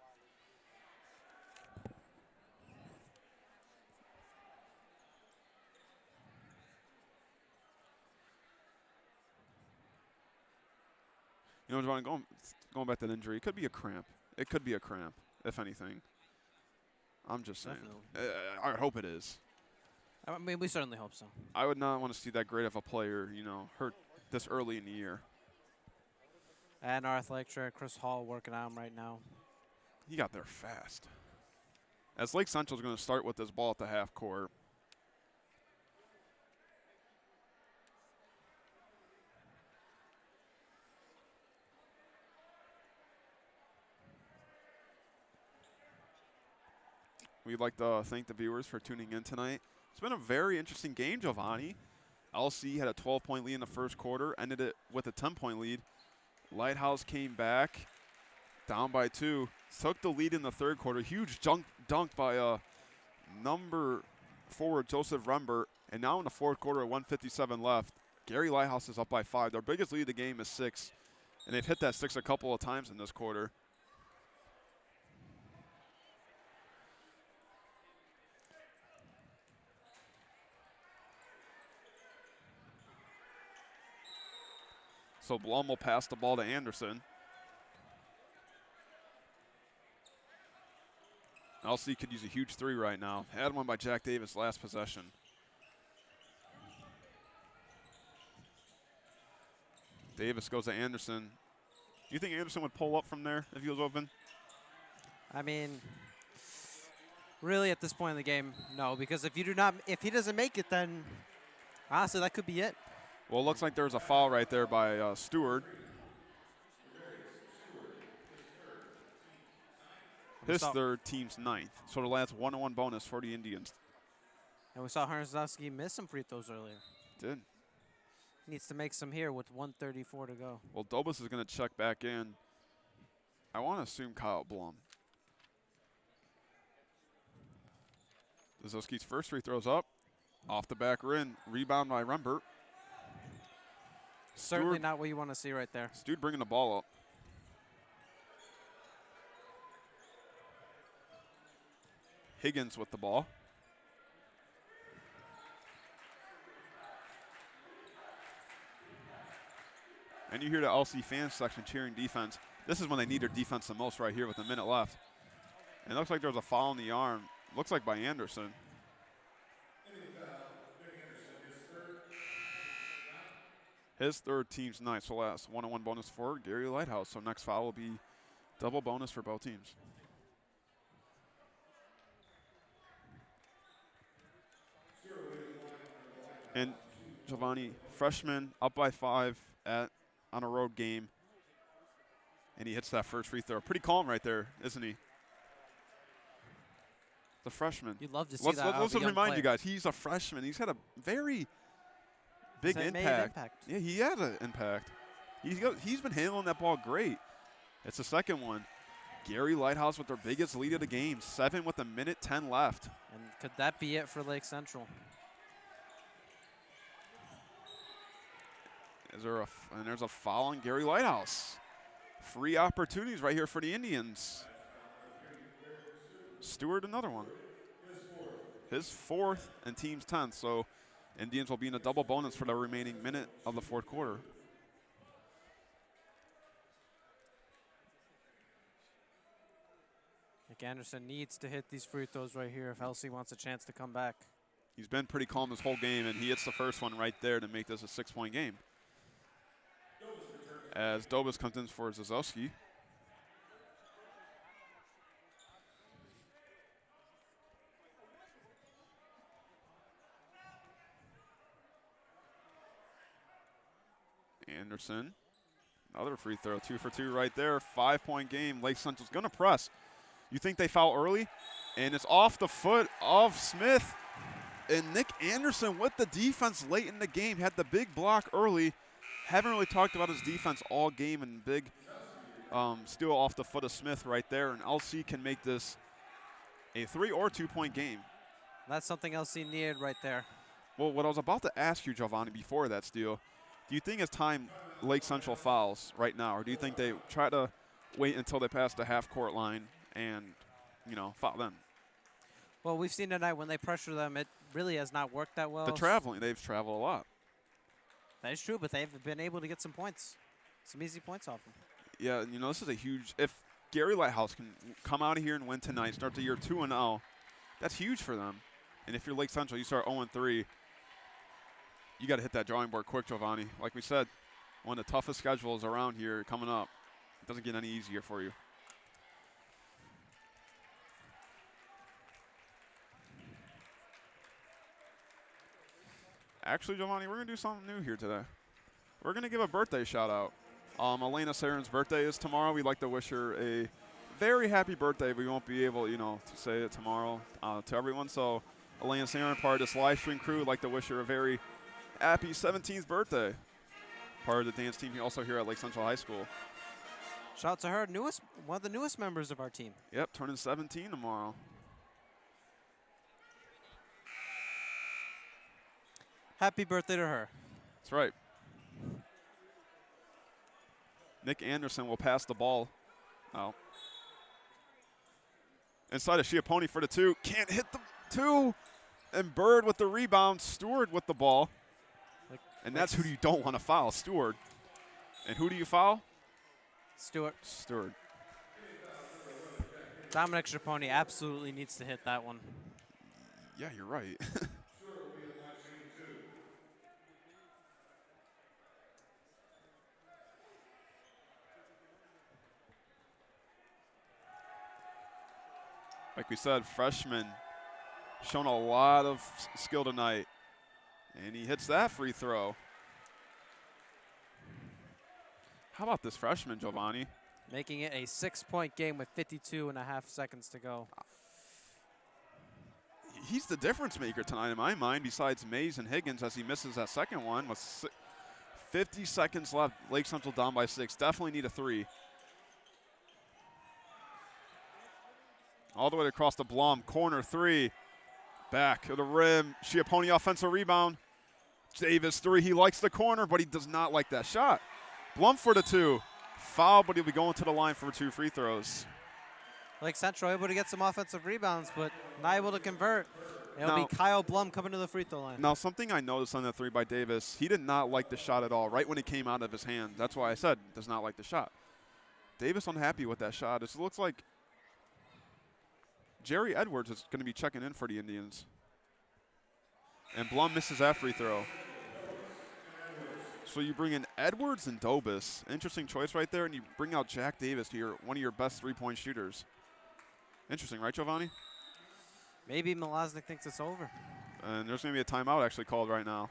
You know, Giovanni, going back to that injury, it could be a cramp. It could be a cramp, if anything. I'm just saying. I hope it is. I mean, we certainly hope so. I would not want to see that great of a player, hurt this early in the year. And our athletic trainer, Chris Hall, working on him right now. He got there fast. As Lake Central's going to start with this ball at the half court. We'd like to thank the viewers for tuning in tonight. It's been a very interesting game, Giovanni. LC had a 12-point lead in the first quarter, ended it with a 10-point lead. Lighthouse came back, down by 2, took the lead in the third quarter. Huge dunk by number forward Joseph Rembert. And now in the fourth quarter, 1:57 left. Gary Lighthouse is up by 5. Their biggest lead of the game is 6. And they've hit that 6 a couple of times in this quarter. So Blum will pass the ball to Anderson. LC could use a huge 3 right now. Had one by Jack Davis last possession. Davis goes to Anderson. you think Anderson would pull up from there if he was open? I mean, really at this point in the game, no, because if he doesn't make it, then honestly that could be it. Well, it looks like there's a foul right there by Stewart. His third, team's ninth. So that's 1-1 bonus for the Indians. And we saw Harzowski miss some free throws earlier. Did. Needs to make some here with 1:34 to go. Well, Dobas is going to check back in. I want to assume Kyle Blum. Zowski's first free throws up. Off the back rim. Rebound by Rembert. Certainly not what you want to see right there. Stewart bringing the ball up. Higgins with the ball. And you hear the LC fans section cheering defense. This is when they need their defense the most right here with a minute left. And it looks like there's a foul in the arm. Looks like by Anderson. His third, team's ninth. So last 1-on-1 bonus for Gary Lighthouse. So next foul will be double bonus for both teams. And Giovanni, freshman, up by 5 on a road game. And he hits that first free throw. Pretty calm right there, isn't he? The freshman. You'd love to see that. Let's remind you guys, he's a freshman. He's had a very big impact. Yeah, he had an impact. He's been handling that ball great. It's the second one. Gary Lighthouse with their biggest lead of the game. 7 with a minute 10 left. And could that be it for Lake Central? And there's a foul on Gary Lighthouse. Free opportunities right here for the Indians. Stewart, another one. His fourth and team's 10th. So Indians will be in a double bonus for the remaining minute of the fourth quarter. Nick Anderson needs to hit these free throws right here if LC wants a chance to come back. He's been pretty calm this whole game, and he hits the first one right there to make this a 6-point game. As Dobas comes in for Zazowski. Anderson, another free throw, 2 for 2 right there. 5-point game. Lake Central's going to press. You think they foul early? And it's off the foot of Smith. And Nick Anderson with the defense late in the game. Had the big block early. Haven't really talked about his defense all game, and big steal off the foot of Smith right there. And LC can make this a 3 or 2-point game. That's something LC needed right there. Well, what I was about to ask you, Giovanni, before that steal, do you think it's time Lake Central fouls right now, or do you think they try to wait until they pass the half-court line and, foul them? Well, we've seen tonight when they pressure them, it really has not worked that well. They've traveled a lot. That is true, but they've been able to get some points, some easy points off them. Yeah, this is a huge – if Gary Lighthouse can come out of here and win tonight, start the year 2-0, that's huge for them. And if you're Lake Central, you start 0-3, you got to hit that drawing board quick, Giovanni. Like we said, one of the toughest schedules around here coming up. It doesn't get any easier for you. Actually, Giovanni, we're going to do something new here today. We're going to give a birthday shout-out. Elena Saren's birthday is tomorrow. We'd like to wish her a very happy birthday. We won't be able, to say it tomorrow to everyone. So, Elena Saren, part of this live stream crew, would like to wish her a very happy 17th birthday. Part of the dance team also here at Lake Central High School. Shout out to her, one of the newest members of our team. Yep, turning 17 tomorrow. Happy birthday to her. That's right. Nick Anderson will pass the ball out. Inside of Schiappone for the 2. Can't hit the 2. And Bird with the rebound. Stewart with the ball. And that's who you don't want to foul, Stewart. And who do you foul? Stewart. Stewart. Dominic Schiappone absolutely needs to hit that one. Yeah, you're right. Like we said, freshman shown a lot of skill tonight. And he hits that free throw. How about this freshman, Giovanni? Making it a 6-point game with 52.5 seconds to go. He's the difference maker tonight in my mind, besides Mays and Higgins, as he misses that second one with 50 seconds left. Lake Central down by 6. Definitely need a 3. All the way across the Blum. Corner 3. Back of the rim. Schiappone offensive rebound. Davis 3. He likes the corner, but he does not like that shot. Blum for the 2. Foul, but he'll be going to the line for 2 free throws. Lake Central able to get some offensive rebounds, but not able to convert. It'll be Kyle Blum coming to the free throw line. Now, something I noticed on that 3 by Davis, he did not like the shot at all, right when it came out of his hand. That's why I said does not like the shot. Davis unhappy with that shot. It looks like Jerry Edwards is going to be checking in for the Indians. And Blum misses that free throw. So you bring in Edwards and Dobis. Interesting choice right there. And you bring out Jack Davis, one of your best 3-point shooters. Interesting, right, Giovanni? Maybe Malaznik thinks it's over. And there's going to be a timeout actually called right now.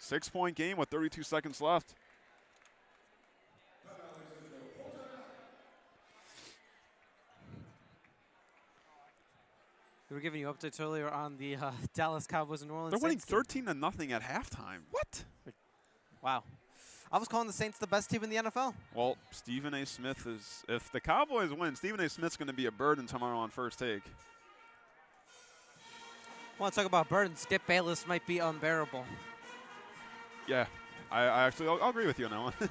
6-point game with 32 seconds left. We were giving you updates earlier on the Dallas Cowboys and New Orleans They're winning Saints 13-0 at halftime. What? Wow. I was calling the Saints the best team in the NFL. Well, Stephen A. Smith is, if the Cowboys win, Stephen A. Smith's going to be a burden tomorrow on First Take. I want to talk about burden. Skip Bayless might be unbearable. Yeah, I'll agree with you on that one.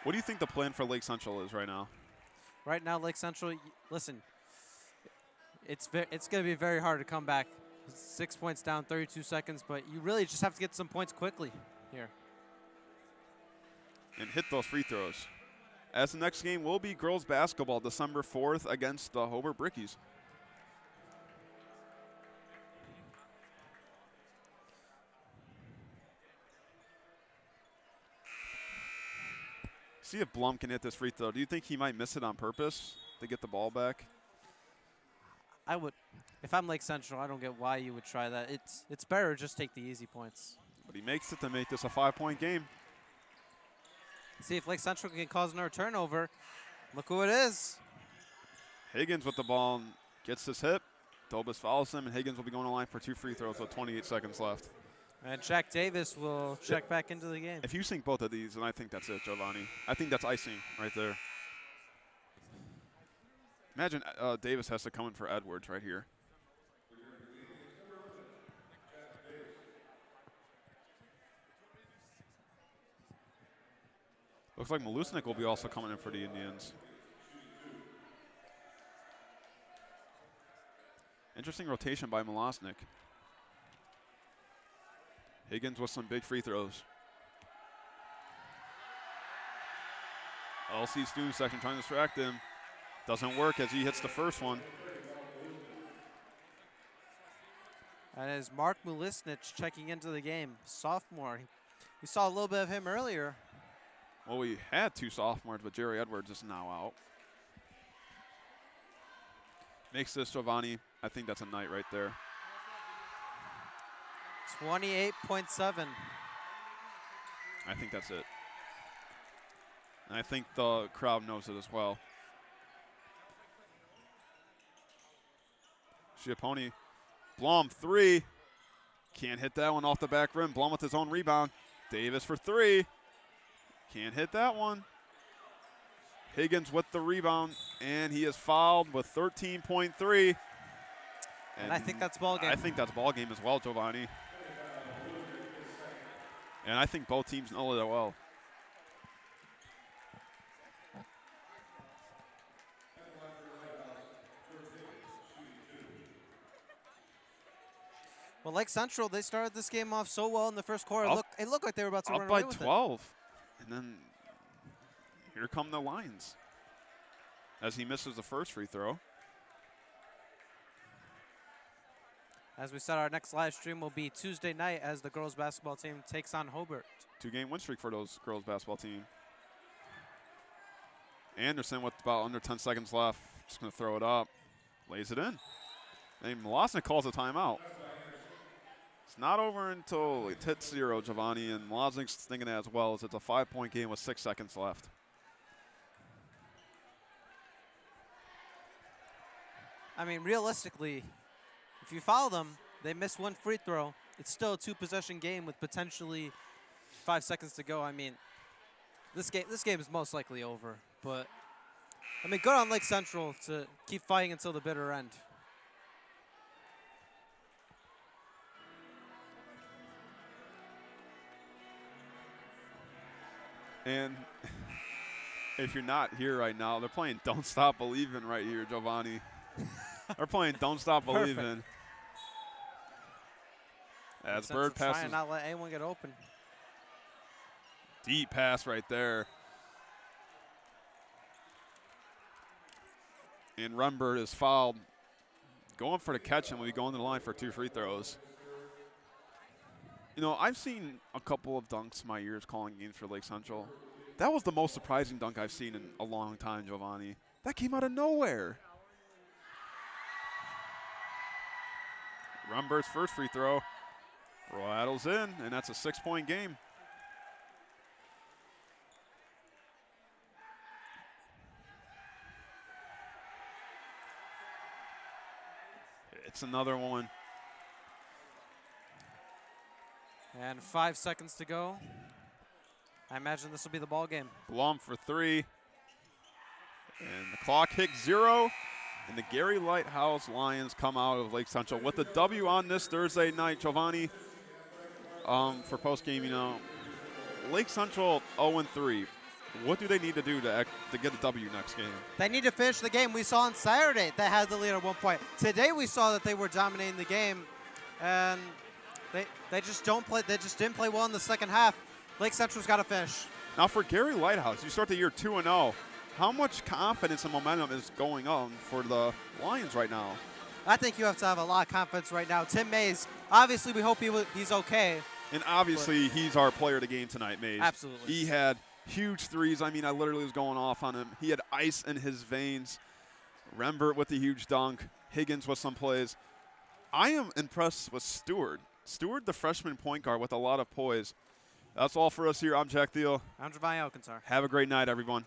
What do you think the plan for Lake Central is right now? Right now, Lake Central, listen, it's going to be very hard to come back. 6 points down, 32 seconds, but you really just have to get some points quickly here. And hit those free throws. As the next game will be girls basketball, December 4th against the Hobart Brickies. See if Blum can hit this free throw. Do you think he might miss it on purpose to get the ball back? I would. If I'm Lake Central, I don't get why you would try that. It's better to just take the easy points. But he makes it to make this a 5-point game. See if Lake Central can cause another turnover. Look who it is. Higgins with the ball and gets this hit. Dobis fouls him, and Higgins will be going to line for 2 free throws with 28 seconds left. And Jack Davis will check back into the game. If you sink both of these, then I think that's it, Giovanni. I think that's icing right there. Imagine Davis has to come in for Edwards right here. Looks like Malusnik will be also coming in for the Indians. Interesting rotation by Malusnik. Higgins with some big free throws. LC student section trying to distract him. Doesn't work as he hits the first one. And as Mark Mulisnich checking into the game, sophomore. We saw a little bit of him earlier. Well, we had 2 sophomores, but Jerry Edwards is now out. Makes this, Giovanni, I think that's a night right there. 28.7. I think that's it. And I think the crowd knows it as well. Schiappone, Blum, 3. Can't hit that one off the back rim. Blum with his own rebound. Davis for 3. Can't hit that one. Higgins with the rebound, and he is fouled with 13.3. And I think that's ball game. I think that's ball game as well, Giovanni. And I think both teams know it well. Well, Lake Central, they started this game off so well in the first quarter. It looked like they were about to run up away by with 12. And then here come the Lions as he misses the first free throw. As we said, our next live stream will be Tuesday night as the girls basketball team takes on Hobart. 2-game win streak for those girls basketball team. Anderson with about under 10 seconds left. Just going to throw it up. Lays it in. And Milosnik calls a timeout. It's not over until it hits 0, Giovanni, and Milosnik's thinking as well as it's a 5-point game with 6 seconds left. I mean, realistically, if you foul them, they miss one free throw. It's still a 2-possession game with potentially 5 seconds to go. I mean, this game is most likely over. But, I mean, good on Lake Central to keep fighting until the bitter end. And if you're not here right now, they're playing Don't Stop Believin' right here, Giovanni. They're playing Don't Stop Believin'. As Bird passes. Trying not let anyone get open. Deep pass right there. And Rembert is fouled. Going for the catch and will be going to the line for 2 free throws. You know, I've seen a couple of dunks my years calling games for Lake Central. That was the most surprising dunk I've seen in a long time, Giovanni. That came out of nowhere. Rembert's first free throw rattles in, and that's a 6-point game. It's another one. And 5 seconds to go. I imagine this will be the ball game. Blum for 3. And the clock hits 0. And the Gary Lighthouse Lions come out of Lake Central with a W on this Thursday night. Giovanni, for postgame, you know, Lake Central 0-3. What do they need to do to get a W next game? They need to finish the game. We saw on Saturday they had the lead at one point. Today we saw that they were dominating the game, and they just don't play. They just didn't play well in the second half. Lake Central's got to finish. Now for Gary Lighthouse, you start the year 2-0. How much confidence and momentum is going on for the Lions right now? I think you have to have a lot of confidence right now. Tim Mays, obviously we hope he's okay. And obviously he's our player of the game tonight, Mays. Absolutely. He had huge threes. I mean, I literally was going off on him. He had ice in his veins. Rembert with the huge dunk. Higgins with some plays. I am impressed with Stewart. Stewart, the freshman point guard with a lot of poise. That's all for us here. I'm Jack Thiel. I'm Giovanni Alcantar. Have a great night, everyone.